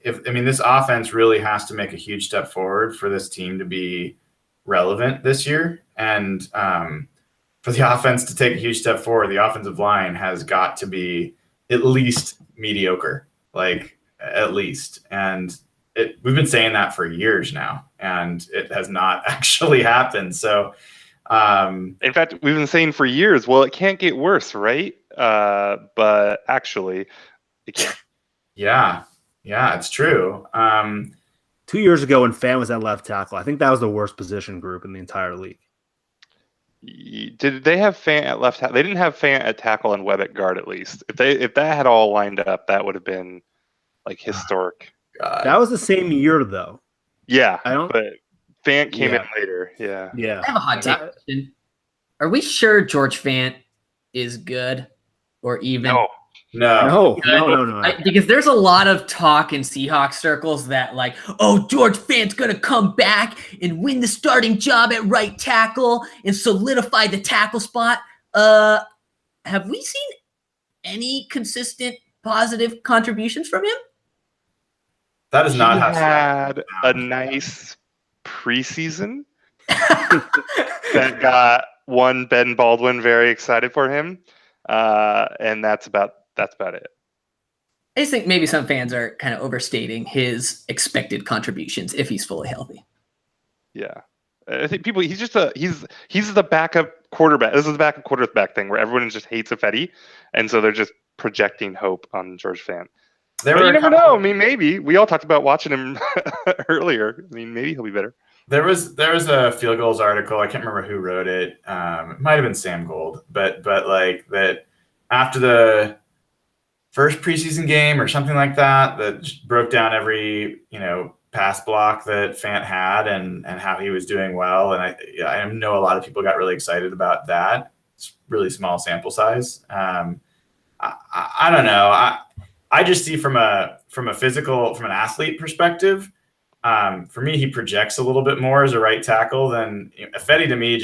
This offense really has to make a huge step forward for this team to be relevant this year. And for the offense to take a huge step forward, the offensive line has got to be at least mediocre, like at least. And we've been saying that for years now, and it has not actually happened. So, in fact, we've been saying for years, well, it can't get worse, right? But actually, it can't. Yeah, it's true. 2 years ago when Fant was at left tackle, I think that was the worst position group in the entire league. Did they have Fant at left tackle? They didn't have Fant at tackle and Webb at guard, at least. If that had all lined up, that would have been like historic. God. That was the same year, though. Yeah, but Fant came in later. Yeah. I have a hot take question. Are we sure George Fant is good or even? No. Because there's a lot of talk in Seahawks circles that like, oh, George Fant's going to come back and win the starting job at right tackle and solidify the tackle spot. Have we seen any consistent positive contributions from him? That is not how he had a nice preseason that got Ben Baldwin very excited for him. And that's about that's about it. I just think maybe some fans are kind of overstating his expected contributions if he's fully healthy. Yeah. I think he's the backup quarterback. This is the backup quarterback thing where everyone just hates Ifedi, and so they're just projecting hope on George Fant. But you never know. I mean, maybe. We all talked about watching him earlier. I mean, maybe he'll be better. There was a Field Goals article. I can't remember who wrote it. It might have been Sam Gold, but like that after the first preseason game or something like that, that just broke down every pass block that Fant had and how he was doing well. And I know a lot of people got really excited about that. It's really small sample size. I don't know. I just see from an athlete perspective. For me, he projects a little bit more as a right tackle than Ifedi. To me,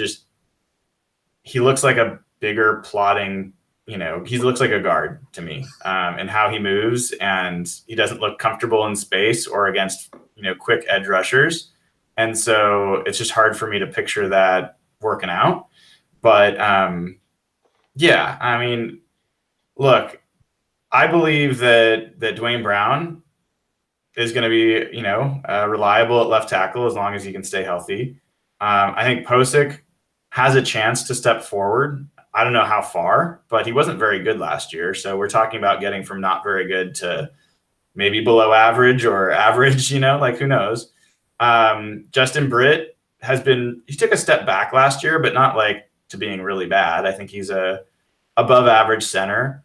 he looks like a bigger plotting. He looks like a guard to me, and how he moves, and he doesn't look comfortable in space or against quick edge rushers, and so it's just hard for me to picture that working out. But yeah, I mean, look, I believe that Dwayne Brown is going to be, reliable at left tackle as long as he can stay healthy. I think Posick has a chance to step forward. I don't know how far, but he wasn't very good last year. So we're talking about getting from not very good to maybe below average or average, who knows? Justin Britt he took a step back last year, but not like to being really bad. I think he's a above average center.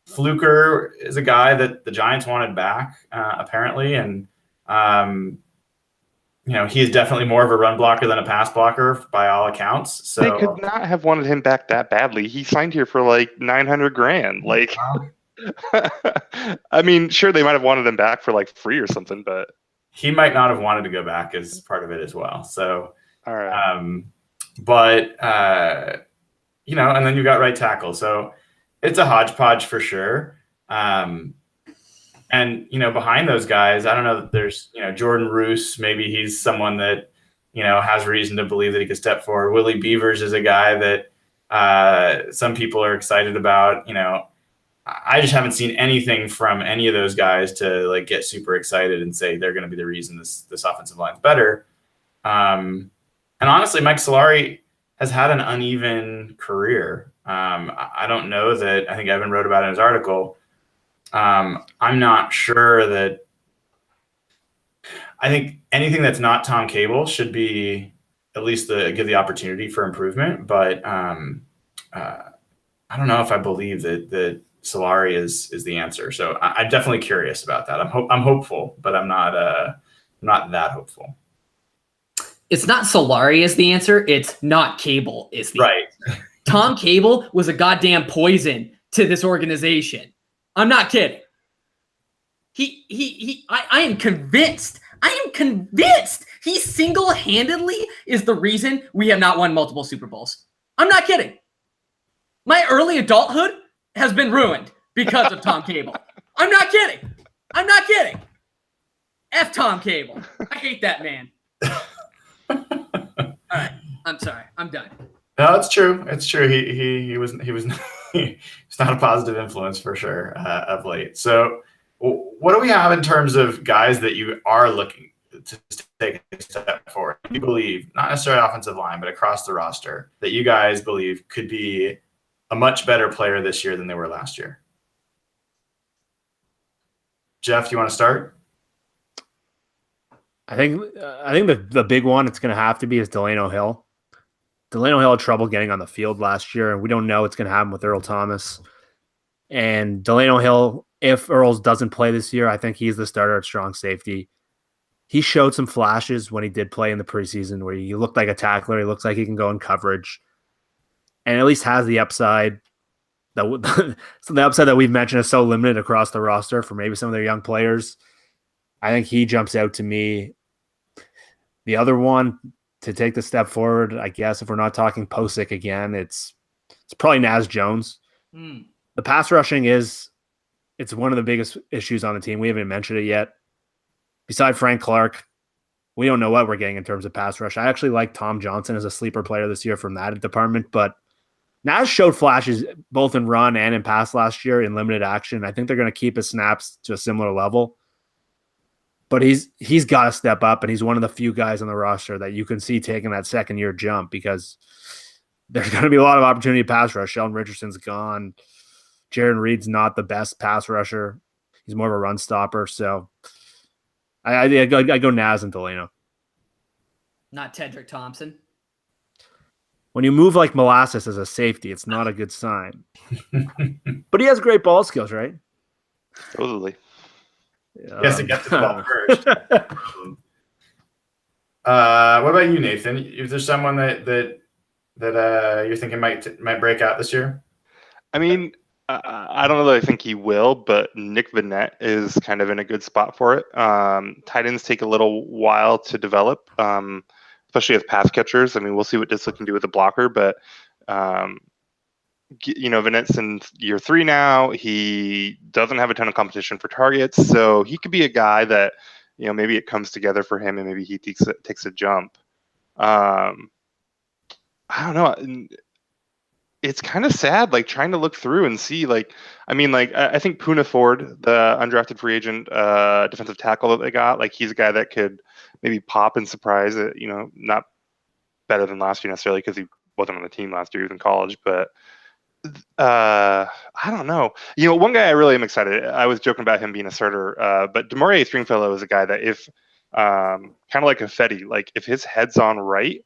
Fluker is a guy that the Giants wanted back, apparently. And, he is definitely more of a run blocker than a pass blocker by all accounts. So they could not have wanted him back that badly. He signed here for like $900,000. Like, I mean, sure, they might have wanted him back for like free or something, but he might not have wanted to go back as part of it as well. So, all right. And then you got right tackle. So it's a hodgepodge for sure. And, behind those guys, I don't know that there's, Jordan Roos, maybe he's someone that, has reason to believe that he could step forward. Willie Beavers is a guy that some people are excited about. I just haven't seen anything from any of those guys to like get super excited and say they're going to be the reason this offensive line's better. And honestly, Mike Solari has had an uneven career. I don't know that. I think Evan wrote about it in his article. I'm not sure that. I think anything that's not Tom Cable should be at least give the opportunity for improvement. But I don't know if I believe that Solari is the answer. So I'm definitely curious about that. I'm hopeful, but I'm not that hopeful. It's not Solari is the answer. It's not Cable is the right. answer. Tom Cable was a goddamn poison to this organization. I'm not kidding. I am convinced. He single-handedly is the reason we have not won multiple Super Bowls. I'm not kidding. My early adulthood has been ruined because of Tom Cable. I'm not kidding. F Tom Cable. I hate that man. All right. I'm sorry. I'm done. No, it's true. It's true. He was he's not a positive influence for sure of late. So what do we have in terms of guys that you are looking to take a step forward? You believe, not necessarily offensive line, but across the roster, that you guys believe could be a much better player this year than they were last year? Jeff, do you want to start? I think the big one it's going to have to be is Delano Hill. Delano Hill had trouble getting on the field last year, and we don't know what's going to happen with Earl Thomas. And Delano Hill, if Earls doesn't play this year, I think he's the starter at strong safety. He showed some flashes when he did play in the preseason where he looked like a tackler. He looks like he can go in coverage, and at least has the upside. So the upside that we've mentioned is so limited across the roster for maybe some of their young players. I think he jumps out to me. The other one to take the step forward, I guess, if we're not talking Posick again, it's probably Naz Jones. The pass rushing it's one of the biggest issues on the team. We haven't mentioned it yet. Beside Frank Clark, we don't know what we're getting in terms of pass rush. I actually like Tom Johnson as a sleeper player this year from that department, but Nas showed flashes both in run and in pass last year in limited action. I think they're going to keep his snaps to a similar level. But he's got to step up, and he's one of the few guys on the roster that you can see taking that second-year jump because there's going to be a lot of opportunity to pass rush. Sheldon Richardson's gone. Jaron Reed's not the best pass rusher. He's more of a run stopper. So I go Nas and Delano. Not Tedrick Thompson. When you move like molasses as a safety, it's not a good sign. But he has great ball skills, right? Totally. Yes, he gets the ball first. What about you, Nathan? Is there someone that you're thinking might break out this year? I mean, I don't know that I think he will, but Nick Vannett is kind of in a good spot for it. Tight ends take a little while to develop, especially as pass catchers. I mean, we'll see what Dissler can do with a blocker, but Vannett's in year 3 now. He doesn't have a ton of competition for targets, so he could be a guy that, maybe it comes together for him and maybe he takes a jump. I don't know. It's kind of sad, like trying to look through and see, I think Poona Ford, the undrafted free agent defensive tackle that they got, he's a guy that could maybe pop and surprise it, not better than last year necessarily because he wasn't on the team last year, he was in college, but I don't know. One guy I really am excited. I was joking about him being a starter, but DeMaurier Stringfellow is a guy that if kind of like a Fetty, if his head's on right,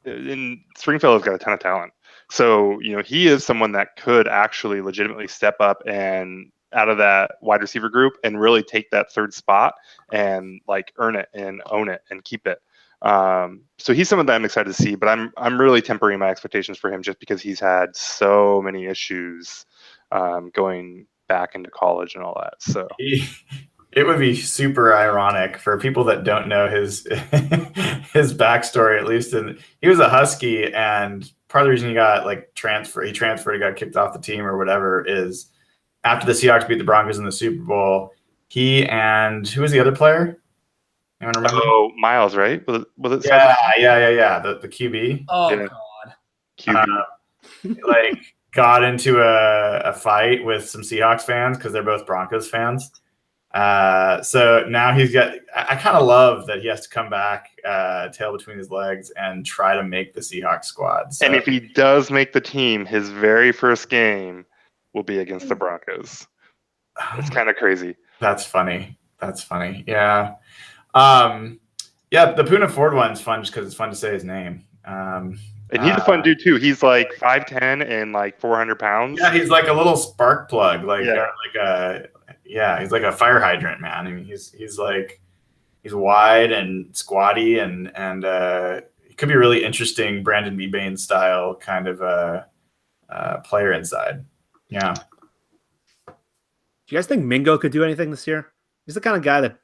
and Stringfellow's got a ton of talent. So, he is someone that could actually legitimately step up and out of that wide receiver group and really take that third spot and earn it and own it and keep it. So he's someone that I'm excited to see, but I'm really tempering my expectations for him just because he's had so many issues going back into college and all that. So it would be super ironic for people that don't know his his backstory, at least. And he was a Husky, and part of the reason he got he transferred, he got kicked off the team or whatever, is after the Seahawks beat the Broncos in the Super Bowl, he and who was the other player? Anyone remember? Oh, Miles, right? Was it? Yeah. The QB. Oh yeah. God. QB. Got into a fight with some Seahawks fans because they're both Broncos fans. So now I kind of love that he has to come back, tail between his legs, and try to make the Seahawks squad. So, and if he does make the team, his very first game will be against the Broncos. It's kind of crazy. That's funny. Yeah. The Poona Ford one's fun just because it's fun to say his name. And he's a fun dude too. He's 5'10" and 400 pounds. Yeah, he's like a little spark plug. He's like a fire hydrant, man. I mean, he's wide and squatty and he could be a really interesting Brandon Mebane style kind of player inside. Yeah. Do you guys think Mingo could do anything this year? He's the kind of guy that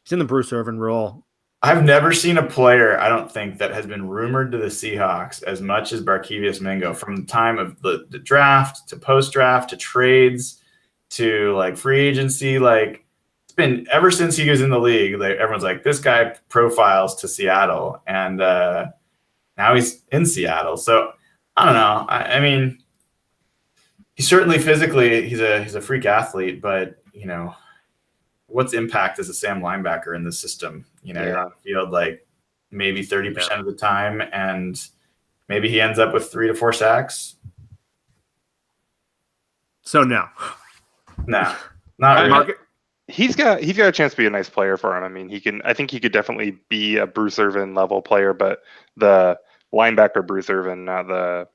he's in the Bruce Irvin role. I've never seen a player, I don't think, that has been rumored to the Seahawks as much as Barkevious Mingo, from the time of the draft to post-draft to trades to free agency. It's been ever since he was in the league, everyone's like, this guy profiles to Seattle, and now he's in Seattle. So I don't know. I mean, he's certainly physically he's a freak athlete, but what's impact as a Sam linebacker in the system? You're on the field maybe 30% of the time, and maybe he ends up with 3 to 4 sacks. So no, not really. He's got a chance to be a nice player for him. I mean, I think he could definitely be a Bruce Irvin level player, but the linebacker Bruce Irvin, not the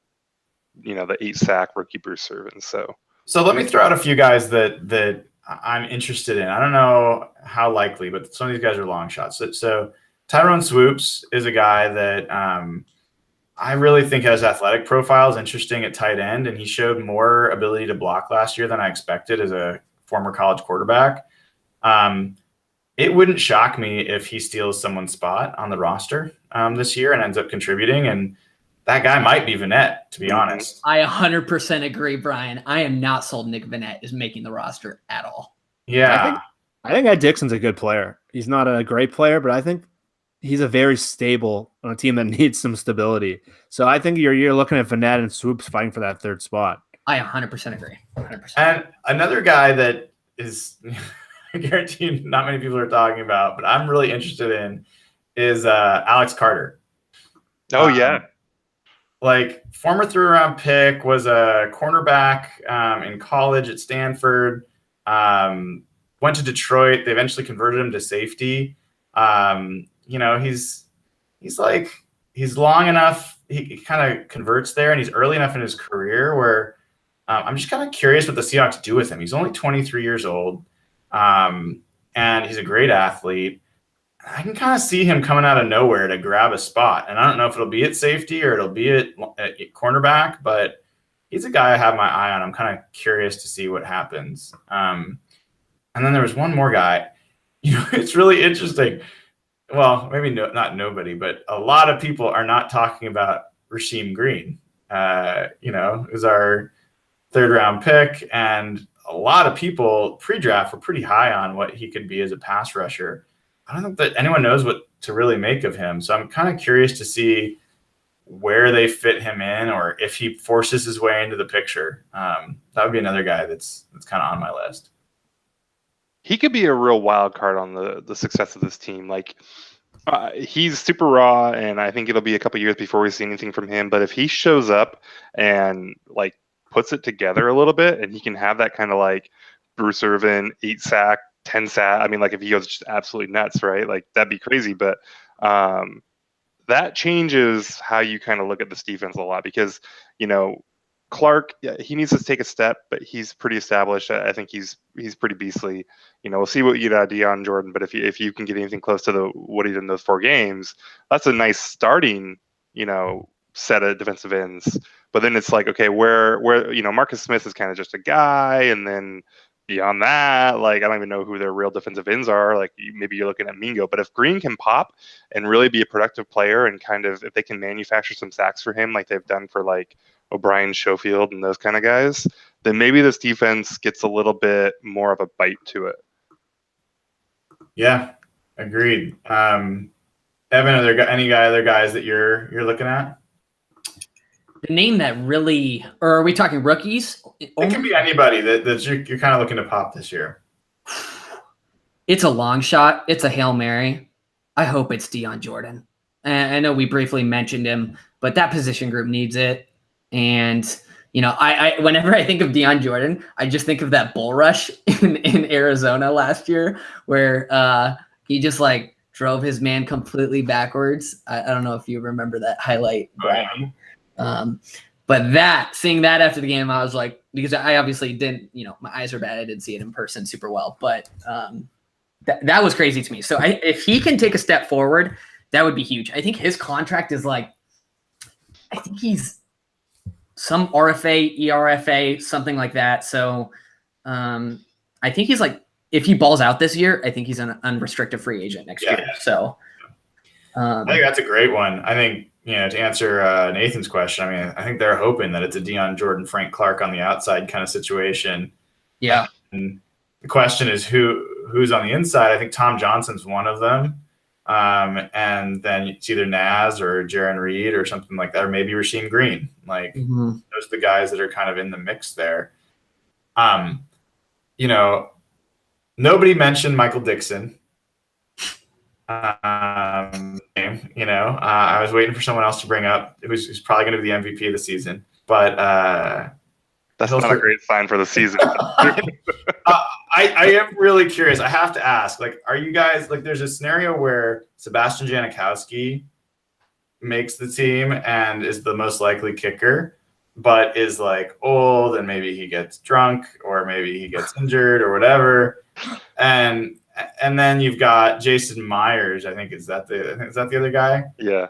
8 sack rookie Bruce Irvin. So let me throw out a few guys that I'm interested in. I don't know how likely, but some of these guys are long shots. So Tyrone Swoops is a guy that I really think has athletic profiles, interesting at tight end, and he showed more ability to block last year than I expected as a former college quarterback. It wouldn't shock me if he steals someone's spot on the roster this year and ends up contributing, and that guy might be Vannett, to be honest. I 100% agree, Brian. I am not sold Nick Vannett is making the roster at all. Yeah. I think Ed Dixon's a good player. He's not a great player, but I think he's a very stable on a team that needs some stability. So I think you're looking at Fournette and Swoops fighting for that third spot. I 100% agree. 100%. And another guy that is, I guarantee not many people are talking about, but I'm really interested in is Alex Carter. Oh, yeah. Like former 3rd-round pick, was a cornerback in college at Stanford, went to Detroit. They eventually converted him to safety. He's long enough. He kind of converts there, and he's early enough in his career where I'm just kind of curious what the Seahawks do with him. He's only 23 years old, and he's a great athlete. I can kind of see him coming out of nowhere to grab a spot. And I don't know if it'll be at safety or it'll be at cornerback, but he's a guy I have my eye on. I'm kind of curious to see what happens. And then there was one more guy. It's really interesting. Well, maybe not nobody, but a lot of people are not talking about Rasheem Green. Is our 3rd-round pick, and a lot of people pre-draft were pretty high on what he could be as a pass rusher. I don't think that anyone knows what to really make of him. So I'm kind of curious to see where they fit him in, or if he forces his way into the picture. That would be another guy that's kind of on my list. He could be a real wild card on the success of this team. Like, he's super raw, and I think it'll be a couple years before we see anything from him. But if he shows up and like puts it together a little bit, and he can have that kind of like Bruce Irvin 8-sack, 10-sack. I mean, like if he goes just absolutely nuts, right? Like that'd be crazy. But that changes how you kind of look at this defense a lot, because Clark, he needs to take a step, but he's pretty established. I think he's pretty beastly. We'll see what you get out of Deion Jordan, but if you can get anything close to what he did in those 4 games, that's a nice starting, set of defensive ends. But then it's like, okay, where Marcus Smith is kind of just a guy, and then beyond that, like I don't even know who their real defensive ends are. Like maybe you're looking at Mingo, but if Green can pop and really be a productive player, and kind of if they can manufacture some sacks for him, like they've done for like O'Brien, Schofield, and those kind of guys, then maybe this defense gets a little bit more of a bite to it. Yeah, agreed. Evan, are there any other guys that you're looking at? The name that really, or are we talking rookies? It can be anybody that you're kind of looking to pop this year. It's a long shot. It's a Hail Mary. I hope it's Deion Jordan. And I know we briefly mentioned him, but that position group needs it. And, I whenever I think of Deion Jordan, I just think of that bull rush in Arizona last year where he just like drove his man completely backwards. I don't know if you remember that highlight. But seeing that after the game, I was like, because I obviously didn't, my eyes are bad. I didn't see it in person super well, but that was crazy to me. So if he can take a step forward, that would be huge. I think his contract is like, I think he's some RFA, ERFA, something like that. So I think he's like, if he balls out this year, I think he's an unrestricted free agent next year. So I think that's a great one. I think, to answer Nathan's question, I mean, I think they're hoping that it's a Deion Jordan, Frank Clark on the outside kind of situation. Yeah. And the question is who's on the inside. I think Tom Johnson's one of them. And then it's either Naz or Jaron Reed or something like that, or maybe Rasheem Green. Like those are the guys that are kind of in the mix there. Nobody mentioned Michael Dixon. I was waiting for someone else to bring up who's probably going to be the MVP of the season, but that's not a great sign for the season. I am really curious. I have to ask, like, are you guys like? There's a scenario where Sebastian Janikowski makes the team and is the most likely kicker, but is like old and maybe he gets drunk or maybe he gets injured or whatever, and then you've got Jason Myers. I think is that the other guy? Yeah.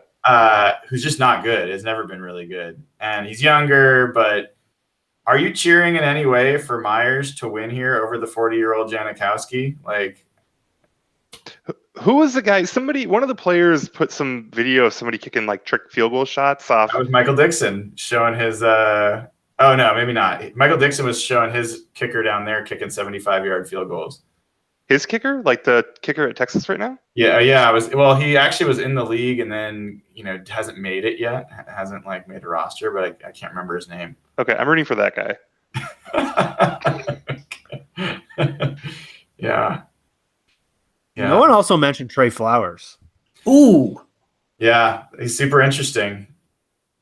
Who's just not good. Has never been really good, and he's younger. But are you cheering in any way for Myers to win here over the 40-year-old Janikowski? Like, who was the guy? One of the players put some video of somebody kicking like trick field goal shots off. That was Michael Dixon showing his. Oh no, maybe not. Michael Dixon was showing his kicker down there kicking 75-yard field goals. His kicker, like the kicker at Texas right now? Yeah. He actually was in the league and then, hasn't made it yet. Hasn't like made a roster, but I can't remember his name. Okay, I'm rooting for that guy. Yeah. No one also mentioned Trey Flowers. Ooh. Yeah, he's super interesting.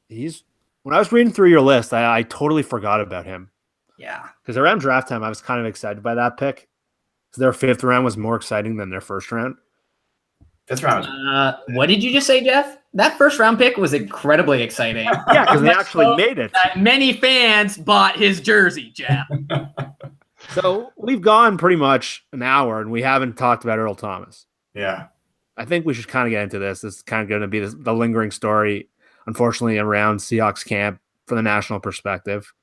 When I was reading through your list, I totally forgot about him. Yeah. Because around draft time, I was kind of excited by that pick. Because their 5th round was more exciting than their 1st round. 5th round. What did you just say, Jeff? That 1st round pick was incredibly exciting. Yeah, because they actually made it. Many fans bought his jersey, Jeff. So we've gone pretty much an hour, and we haven't talked about Earl Thomas. Yeah. I think we should kind of get into this. This is kind of going to be the lingering story, unfortunately, around Seahawks camp from the national perspective.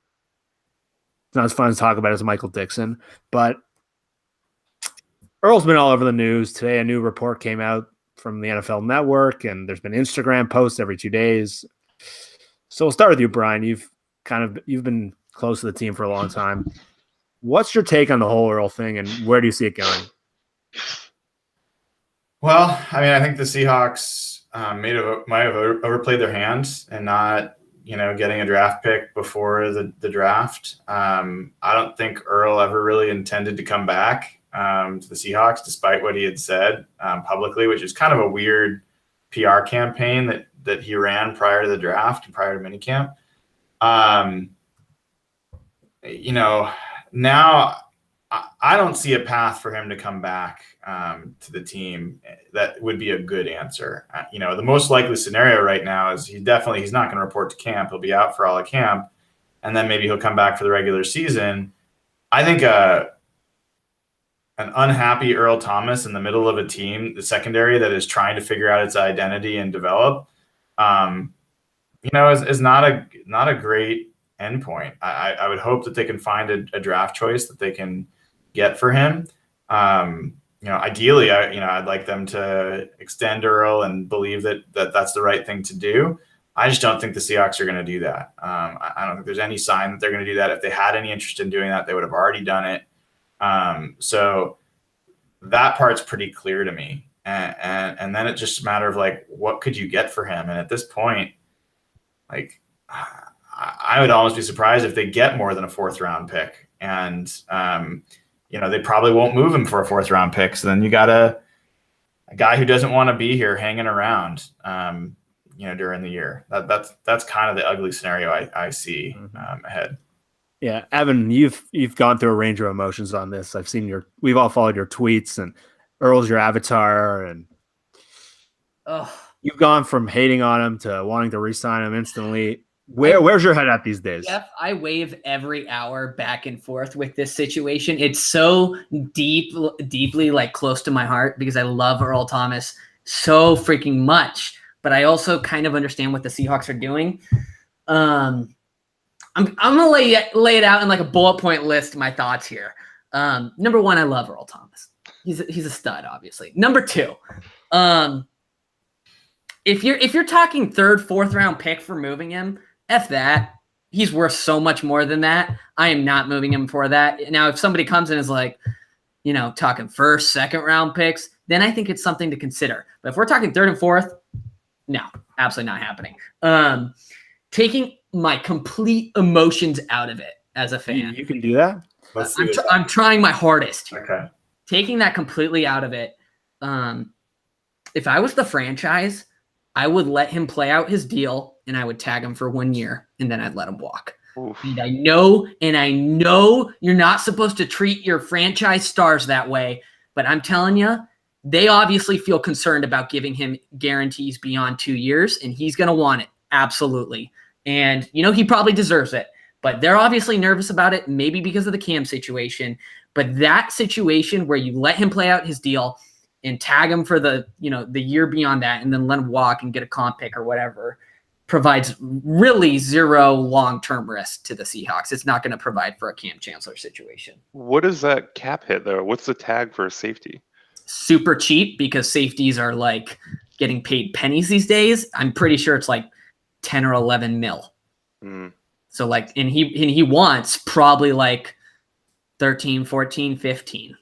It's not as fun to talk about as Michael Dixon, but Earl's been all over the news. Today, a new report came out from the NFL Network, and there's been Instagram posts every 2 days. So we'll start with you, Brian. You've been close to the team for a long time. What's your take on the whole Earl thing, and where do you see it going? Well, I think the Seahawks might have overplayed their hands and not, getting a draft pick before the draft. I don't think Earl ever really intended to come back to the Seahawks, despite what he had said publicly, which is kind of a weird PR campaign that he ran prior to the draft and prior to minicamp. Now I don't see a path for him to come back to the team that would be a good answer. The most likely scenario right now is he's not going to report to camp. He'll be out for all of camp, and then maybe he'll come back for the regular season. I think an unhappy Earl Thomas in the middle of a team, the secondary that is trying to figure out its identity and develop, is not a great endpoint. I would hope that they can find a draft choice that they can get for him. Ideally, I'd like them to extend Earl and believe that that's the right thing to do. I just don't think the Seahawks are going to do that. I don't think there's any sign that they're going to do that. If they had any interest in doing that, they would have already done it. So that part's pretty clear to me. And then it's just a matter of like, what could you get for him? And at this point, like, I would almost be surprised if they get more than a 4th round pick. And, they probably won't move him for a 4th round pick. So then you got a guy who doesn't want to be here hanging around, during the year. That's kind of the ugly scenario I see ahead. Yeah, Evan, you've gone through a range of emotions on this. We've all followed your tweets, and Earl's your avatar, and you've gone from hating on him to wanting to re-sign him instantly. Where's your head at these days? Jeff, I wave every hour back and forth with this situation. It's so deeply like close to my heart because I love Earl Thomas so freaking much, but I also kind of understand what the Seahawks are doing. I'm gonna lay it out in like a bullet point list. My thoughts here. Number 1, I love Earl Thomas. He's a stud, obviously. Number 2, if you're talking 3rd, 4th round pick for moving him, F that. He's worth so much more than that. I am not moving him for that. Now, if somebody comes in and is like, talking 1st, 2nd round picks, then I think it's something to consider. But if we're talking 3rd and 4th, no, absolutely not happening. Taking my complete emotions out of it as a fan. You can do that? I'm trying my hardest. Okay. Taking that completely out of it. If I was the franchise, I would let him play out his deal and I would tag him for 1 year and then I'd let him walk. Oof. And I know you're not supposed to treat your franchise stars that way, but I'm telling you, they obviously feel concerned about giving him guarantees beyond 2 years, and he's going to want it. Absolutely. And, he probably deserves it, but they're obviously nervous about it, maybe because of the Cam situation. But that situation where you let him play out his deal and tag him for the year beyond that and then let him walk and get a comp pick or whatever provides really zero long-term risk to the Seahawks. It's not going to provide for a Cam Chancellor situation. What is that cap hit, though? What's the tag for a safety? Super cheap because safeties are like getting paid pennies these days. I'm pretty sure it's like 10 or 11 mil. So like, and he wants probably like 13, 14, 15.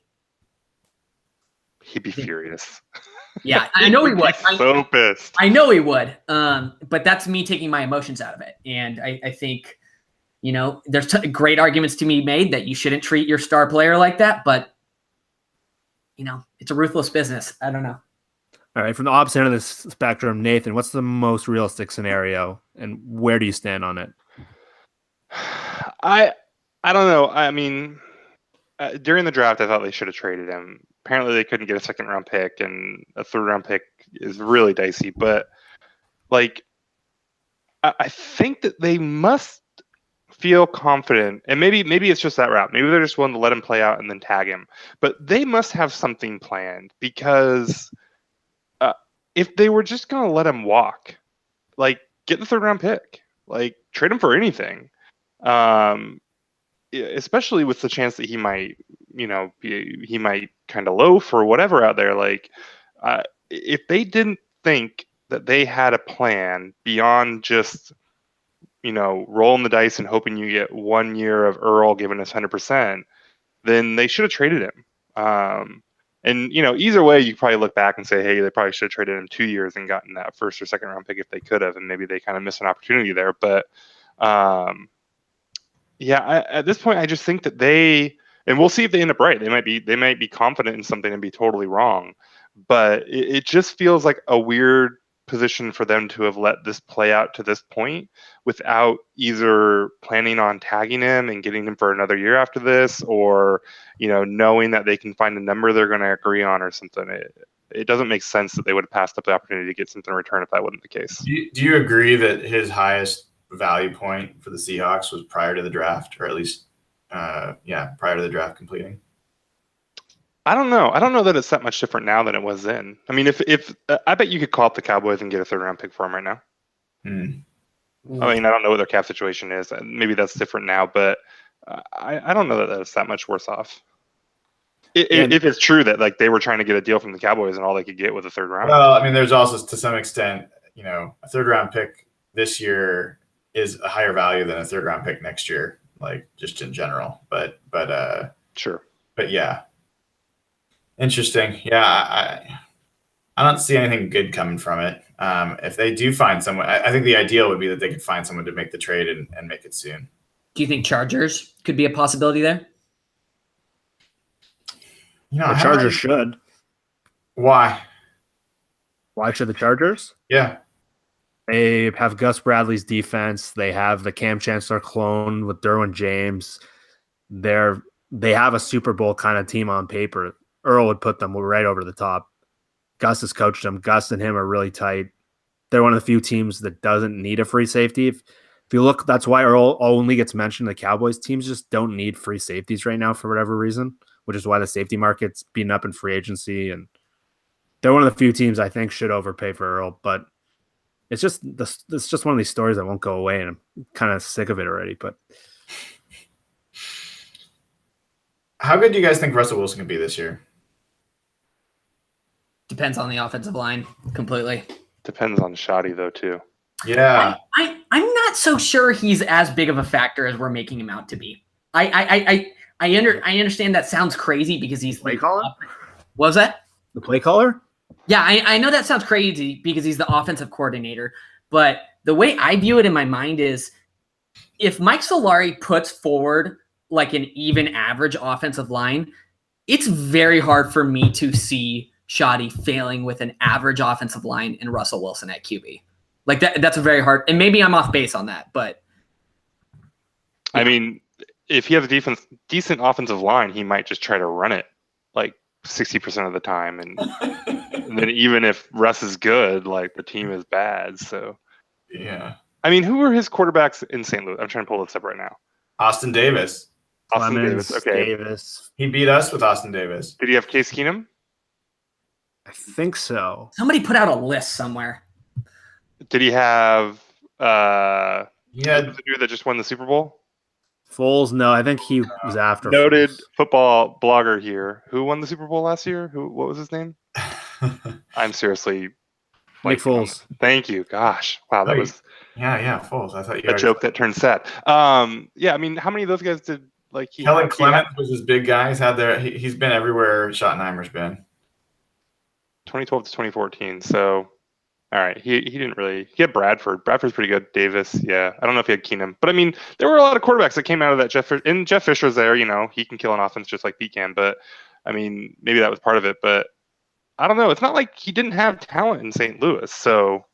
He'd be furious. Yeah, I know he would. So pissed. I know he would. But that's me taking my emotions out of it. And I think, there's great arguments to be made that you shouldn't treat your star player like that. But, it's a ruthless business. I don't know. All right, from the opposite end of this spectrum, Nathan, what's the most realistic scenario, and where do you stand on it? I don't know. I mean, during the draft, I thought they should have traded him. Apparently, they couldn't get a second-round pick, and a third-round pick is really dicey. But, I think that they must feel confident, and maybe it's just that route. Maybe they're just willing to let him play out and then tag him. But they must have something planned, because if they were just going to let him walk, get the third-round pick, trade him for anything. Especially with the chance that he might, he might kind of loaf or whatever out there. If they didn't think that they had a plan beyond just, rolling the dice and hoping you get 1 year of Earl giving us 100%, then they should have traded him. And either way, you probably look back and say, hey, they probably should have traded him 2 years and gotten that first or second round pick if they could have, and maybe they kind of missed an opportunity there. But at this point, I just think that and we'll see if they end up right. They might be confident in something and be totally wrong. But it just feels like a weird position for them to have let this play out to this point without either planning on tagging him and getting him for another year after this, or knowing that they can find a number they're going to agree on or something. It doesn't make sense that they would have passed up the opportunity to get something in return if that wasn't the case. Do you agree that his highest value point for the Seahawks was prior to the draft, or at least prior to the draft completing? I don't know that it's that much different now than it was then. I mean, if I bet you could call up the Cowboys and get a third-round pick for him right now. I mean, I don't know what their cap situation is. Maybe that's different now, but I don't know that that's that much worse off. If it's true that they were trying to get a deal from the Cowboys and all they could get was a third round. Well, I mean, there's also to some extent, a third-round pick this year is a higher value than a third-round pick next year, just in general. But sure. But yeah. Interesting. Yeah, I don't see anything good coming from it. If they do find someone, I think the ideal would be that they could find someone to make the trade and make it soon. Do you think Chargers could be a possibility there? The Chargers should. Why? Why should the Chargers? Yeah. They have Gus Bradley's defense. They have the Cam Chancellor clone with Derwin James. They have a Super Bowl kind of team on paper. Earl would put them right over the top. Gus has coached them. Gus and him are really tight. They're one of the few teams that doesn't need a free safety. If you look, that's why Earl only gets mentioned. The Cowboys teams just don't need free safeties right now for whatever reason, which is why the safety market's beaten up in free agency. And they're one of the few teams I think should overpay for Earl. But it's just one of these stories that won't go away, and I'm kind of sick of it already. But how good do you guys think Russell Wilson can be this year? Depends on the offensive line completely. Depends on Shoddy though too. Yeah, I'm not so sure he's as big of a factor as we're making him out to be. I understand that sounds crazy because he's play caller. What was that? The play caller? Yeah, I know that sounds crazy because he's the offensive coordinator, but the way I view it in my mind is if Mike Solari puts forward an even average offensive line, it's very hard for me to see Shoddy failing with an average offensive line and Russell Wilson at QB. That's a very hard, and maybe I'm off base on that, but I mean, if he has a decent offensive line, he might just try to run it 60% of the time, and then even if Russ is good, the team is bad. So yeah. I mean, who were his quarterbacks in St. Louis? I'm trying to pull this up right now. Austin Davis. Clemens, Okay. Davis. He beat us with Austin Davis. Did he have Case Keenum? I think so. Somebody put out a list somewhere. Did he have the dude that just won the Super Bowl? Foles? No, I think he was after. Noted Foles. Football blogger here. Who won the Super Bowl last year? What was his name? I'm seriously Nick Foles. Thank you. Gosh. Wow, that was Foles. I thought you a joke that turned sad. Yeah, I mean, how many of those guys did Kellen Clement was his big guy. He's been everywhere Schottenheimer's been. 2012 to 2014. So, all right, he didn't really. He had Bradford. Bradford's pretty good. Davis, yeah. I don't know if he had Keenum, but I mean, there were a lot of quarterbacks that came out of that. Jeff Fisher's there. He can kill an offense just like Pete can. But I mean, maybe that was part of it. But I don't know. It's not like he didn't have talent in St. Louis. So,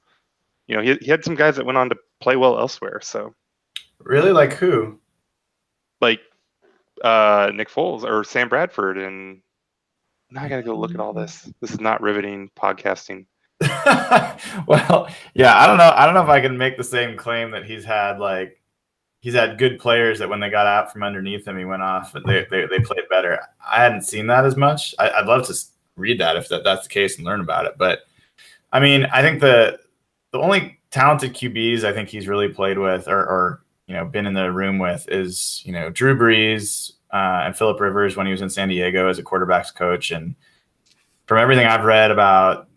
he had some guys that went on to play well elsewhere. So, Really, like who? like Nick Foles or Sam Bradford, and now I got to go look at all this. This is not riveting podcasting. Well, yeah, I don't know. I don't know if I can make the same claim that he's had good players that when they got out from underneath him, he went off and they played better. I hadn't seen that as much. I'd love to read that if that's the case and learn about it. But I mean, I think the only talented QBs I think he's really played with or been in the room with is Drew Brees and Phillip Rivers when he was in San Diego as a quarterbacks coach. And from everything I've read about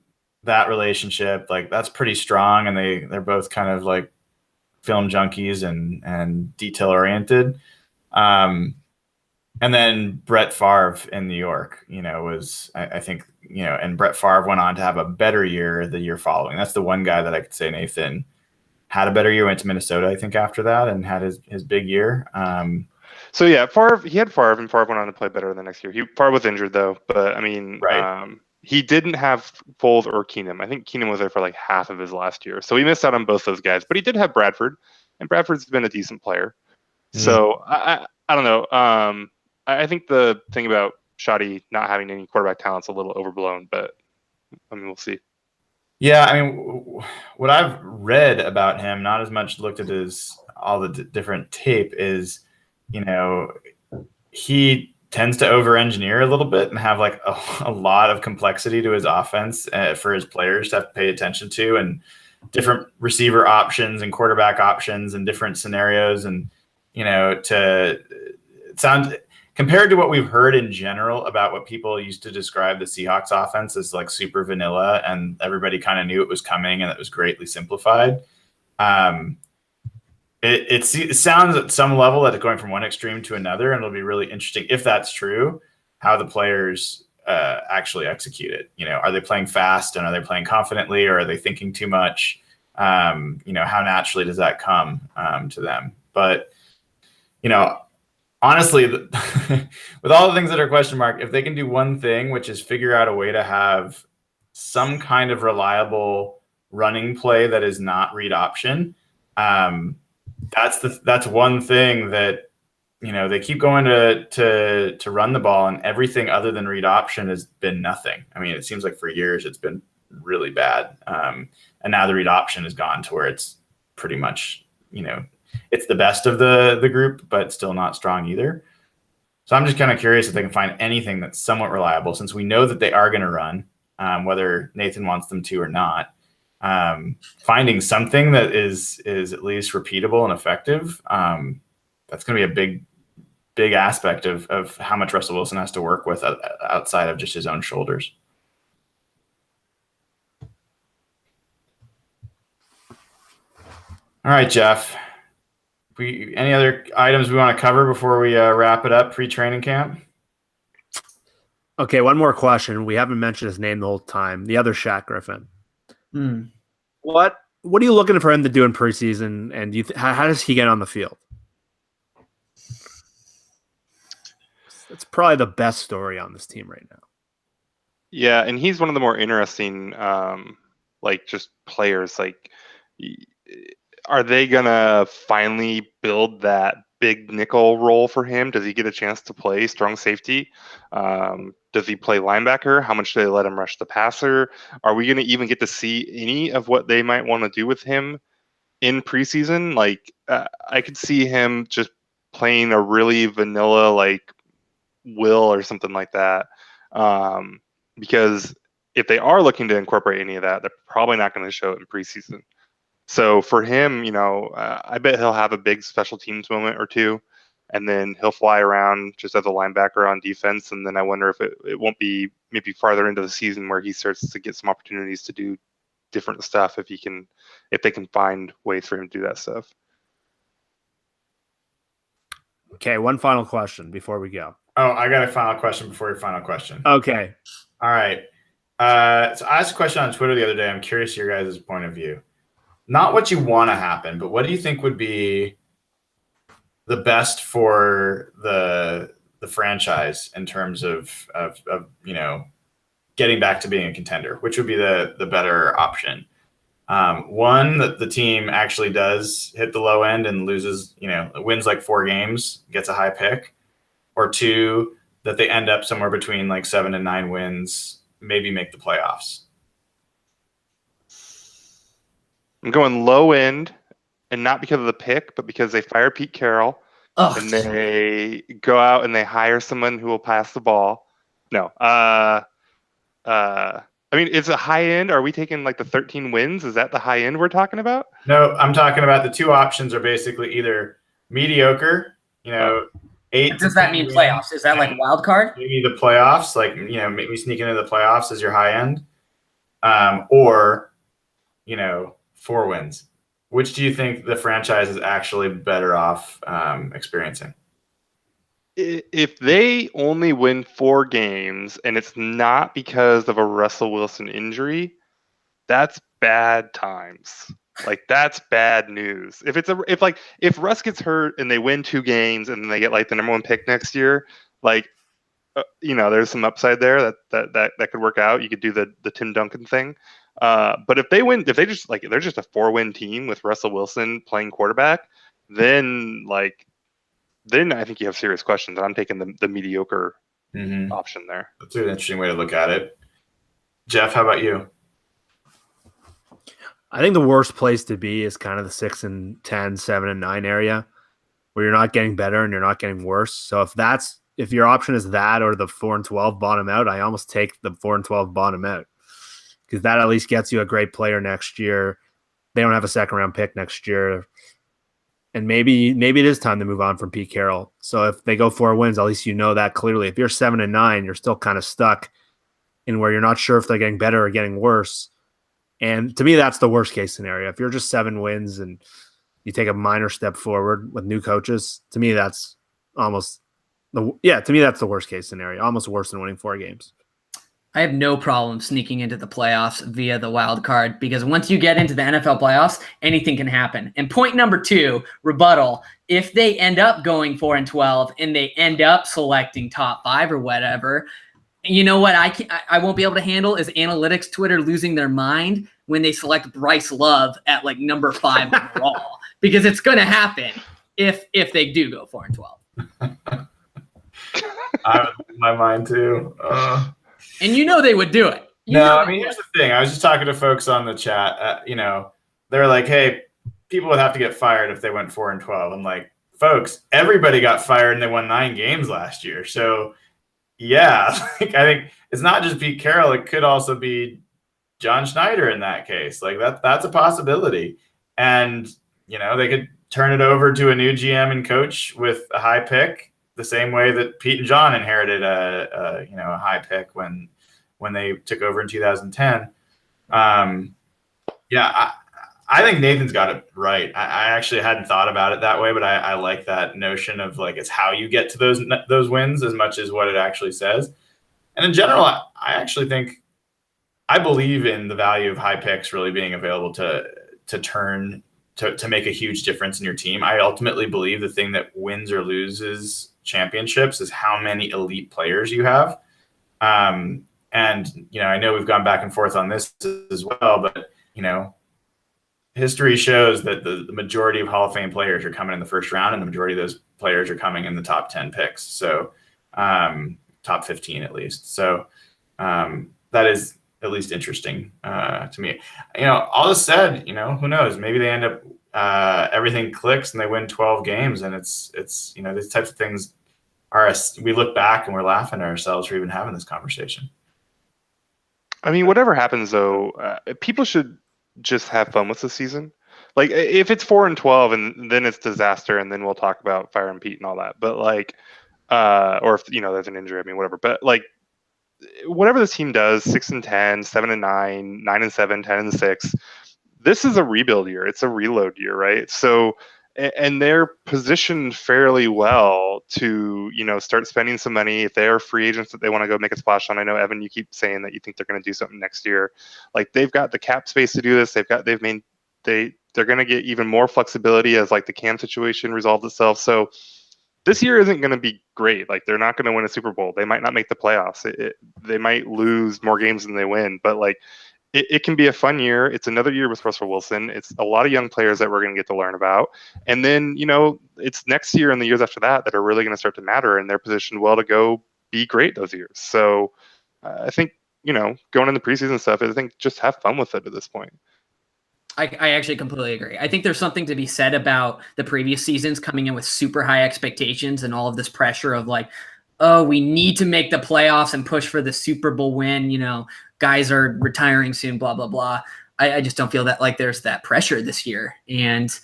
that relationship, like that's pretty strong, and they're both kind of like film junkies and detail oriented. And then Brett Favre in New York, was I think and Brett Favre went on to have a better year the year following. That's the one guy that I could say Nathan had a better year. Went to Minnesota, I think, after that, and had his big year. So yeah, he had Favre, and Favre went on to play better the next year. Favre was injured though, but I mean, right. He didn't have Foles or Keenum. I think Keenum was there for like half of his last year. So he missed out on both those guys. But he did have Bradford, and Bradford's been a decent player. Mm-hmm. So I don't know. I think the thing about Shoddy not having any quarterback talent's a little overblown, but I mean, we'll see. Yeah, I mean, what I've read about him, not as much looked at all the different tape, is, he tends to over-engineer a little bit and have like a lot of complexity to his offense for his players to have to pay attention to, and different receiver options and quarterback options and different scenarios. And, it sounds compared to what we've heard in general about what people used to describe the Seahawks offense as like super vanilla, and everybody kind of knew it was coming and it was greatly simplified. It sounds at some level that it's going from one extreme to another, and it'll be really interesting if that's true, how the players actually execute it. Are they playing fast and are they playing confidently, or are they thinking too much? How naturally does that come to them? But, honestly, with all the things that are question mark, if they can do one thing, which is figure out a way to have some kind of reliable running play that is not read option, that's one thing that they keep going to run the ball, and everything other than read option has been nothing. I mean, it seems like for years it's been really bad, and now the read option is gone to where it's pretty much it's the best of the group, but still not strong either. So I'm just kind of curious if they can find anything that's somewhat reliable, since we know that they are going to run, whether Nathan wants them to or not. Finding something that is at least repeatable and effective, that's going to be a big aspect of how much Russell Wilson has to work with outside of just his own shoulders. All right, Jeff. Any other items we want to cover before we wrap it up pre-training camp? Okay, one more question. We haven't mentioned his name the whole time. The other Shaq Griffin. What are you looking for him to do in preseason, and how does he get on the field? That's probably the best story on this team right now. Yeah, and he's one of the more interesting, just players. Like, are they gonna finally build that big nickel role for him? Does he get a chance to play strong safety? Does he play linebacker? How much do they let him rush the passer? Are we going to even get to see any of what they might want to do with him in preseason? Like, I could see him just playing a really vanilla, like, Will or something like that. Because if they are looking to incorporate any of that, they're probably not going to show it in preseason. So for him, I bet he'll have a big special teams moment or two, and then he'll fly around just as a linebacker on defense. And then I wonder if it won't be maybe farther into the season where he starts to get some opportunities to do different stuff if they can find ways for him to do that stuff. Okay, one final question before we go. Oh, I got a final question before your final question. Okay. All right. So I asked a question on Twitter the other day. I'm curious your guys' point of view. Not what you want to happen, but what do you think would be the best for the franchise in terms of getting back to being a contender? Which would be the better option? One, that the team actually does hit the low end and loses, wins like 4 games, gets a high pick, or two, that they end up somewhere between like 7 and 9 wins, maybe make the playoffs. I'm going low end, and not because of the pick, but because they fire Pete Carroll and they go out and they hire someone who will pass the ball. No, I mean, it's a high end. Are we taking like the 13 wins? Is that the high end we're talking about? No, I'm talking about the two options are basically either mediocre, 8. Does that mean playoffs? Is that like wild card? Maybe the playoffs, like, maybe sneak into the playoffs as your high end, or 4 wins. Which do you think the franchise is actually better off experiencing? If they only win 4 games and it's not because of a Russell Wilson injury, that's bad times. Like, that's bad news. If Russ gets hurt and they win 2 games and then they get like the number 1 pick next year, like, there's some upside there that could work out. You could do the Tim Duncan thing. But if they win, if they're just a 4-win team with Russell Wilson playing quarterback, then I think you have serious questions. And I'm taking the mediocre option there. That's an interesting way to look at it. Jeff, how about you? I think the worst place to be is kind of the 6 and 10, 7 and 9 area, where you're not getting better and you're not getting worse. So if your option is that or the 4 and 12 bottom out, I almost take the 4 and 12 bottom out, because that at least gets you a great player next year. They don't have a 2nd round pick next year. And maybe it is time to move on from Pete Carroll. So if they go 4 wins, at least that clearly. If you're 7 and 9, you're still kind of stuck in where you're not sure if they're getting better or getting worse. And to me, that's the worst case scenario. If you're just 7 wins and you take a minor step forward with new coaches, to me that's the worst case scenario. Almost worse than winning 4 games. I have no problem sneaking into the playoffs via the wild card, because once you get into the NFL playoffs, anything can happen. And point number 2, rebuttal. If they end up going 4 and 12 and they end up selecting top 5 or whatever, you know what I won't be able to handle is analytics Twitter losing their mind when they select Bryce Love at like number 5 overall, because it's going to happen if they do go 4 and 12. I was in my mind too. And they would do it. Here's the thing. I was just talking to folks on the chat. They're like, hey, people would have to get fired if they went 4 and 12. I'm like, folks, everybody got fired and they won 9 games last year. So, yeah, I think it's not just Pete Carroll. It could also be John Schneider in that case. Like, that's a possibility. And, they could turn it over to a new GM and coach with a high pick, the same way that Pete and John inherited a high pick when they took over in 2010. I think Nathan's got it right. I actually hadn't thought about it that way, but I like that notion of like, it's how you get to those wins as much as what it actually says. And in general, I actually think I believe in the value of high picks really being available to make a huge difference in your team. I ultimately believe the thing that wins or loses championships is how many elite players you have. And, I know we've gone back and forth on this as well, but, history shows that the majority of Hall of Fame players are coming in the first round, and the majority of those players are coming in the top 10 picks. So top 15 at least. So that is at least interesting to me. All this said, who knows? Maybe they end up everything clicks and they win 12 games, and it's these types of things we look back and we're laughing at ourselves for even having this conversation. I mean, whatever happens though, people should just have fun with the season. Like, if it's 4 and 12 and then it's disaster, and then we'll talk about fire and Pete and all that. But like, or if there's an injury, I mean, whatever. But like, whatever this team does, 6 and 10, 7 and 9, 9 and 7, 10 and 6. This is a rebuild year. It's a reload year, right? So and they're positioned fairly well to, start spending some money if they are free agents that they want to go make a splash on. I know, Evan, you keep saying that you think they're going to do something next year. Like, they've got the cap space to do this. They're going to get even more flexibility as, like, the Cam situation resolves itself. So this year isn't going to be great. Like, they're not going to win a Super Bowl. They might not make the playoffs. They might lose more games than they win, but, like, it can be a fun year. It's another year with Russell Wilson. It's a lot of young players that we're going to get to learn about. And then, it's next year and the years after that are really going to start to matter, and they're positioned well to go be great those years. So I think, going into preseason stuff, I think just have fun with it at this point. I actually completely agree. I think there's something to be said about the previous seasons coming in with super high expectations and all of this pressure of, like, oh, we need to make the playoffs and push for the Super Bowl win. Guys are retiring soon, blah, blah, blah. I just don't feel that, like, there's that pressure this year. And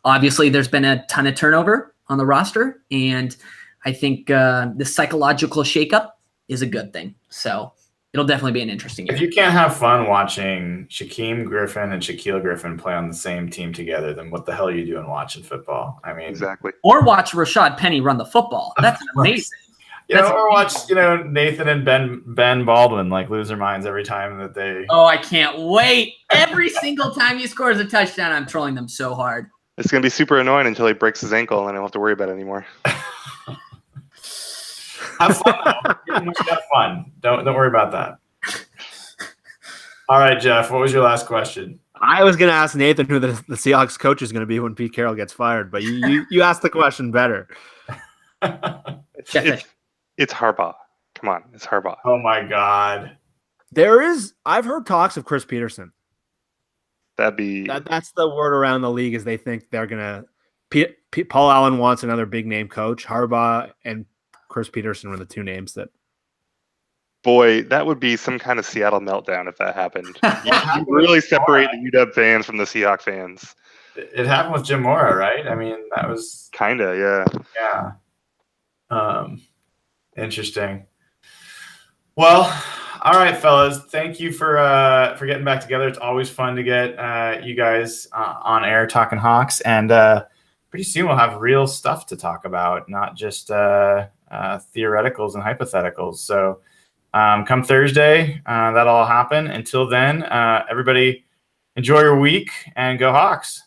obviously there's been a ton of turnover on the roster. And I think the psychological shakeup is a good thing. So it'll definitely be an interesting year. If you can't have fun watching Shaquem Griffin and Shaquille Griffin play on the same team together, then what the hell are you doing watching football? I mean, exactly. Or watch Rashad Penny run the football. That's amazing. Or watch, Nathan and Ben Baldwin, like, lose their minds every time that they. Oh, I can't wait! Every single time he scores a touchdown, I'm trolling them so hard. It's gonna be super annoying until he breaks his ankle, and I don't have to worry about it anymore. Have fun, though. Have fun. Don't worry about that. All right, Jeff. What was your last question? I was going to ask Nathan who the Seahawks coach is going to be when Pete Carroll gets fired, but you asked the question better. It's Harbaugh. Come on, it's Harbaugh. Oh my God. I've heard talks of Chris Peterson. That's the word around the league, is they think they're going to. Paul Allen wants another big name coach. Harbaugh and Chris Peterson were the two names that. Boy, that would be some kind of Seattle meltdown if that happened. You really separate the UW fans from the Seahawks fans. It happened with Jim Mora, right? I mean, that was kinda, yeah. Interesting. Well, all right, fellas. Thank you for getting back together. It's always fun to get you guys on air talking Hawks, and pretty soon we'll have real stuff to talk about, not just theoreticals and hypotheticals. So come Thursday, that'll all happen. Until then, everybody enjoy your week and go Hawks.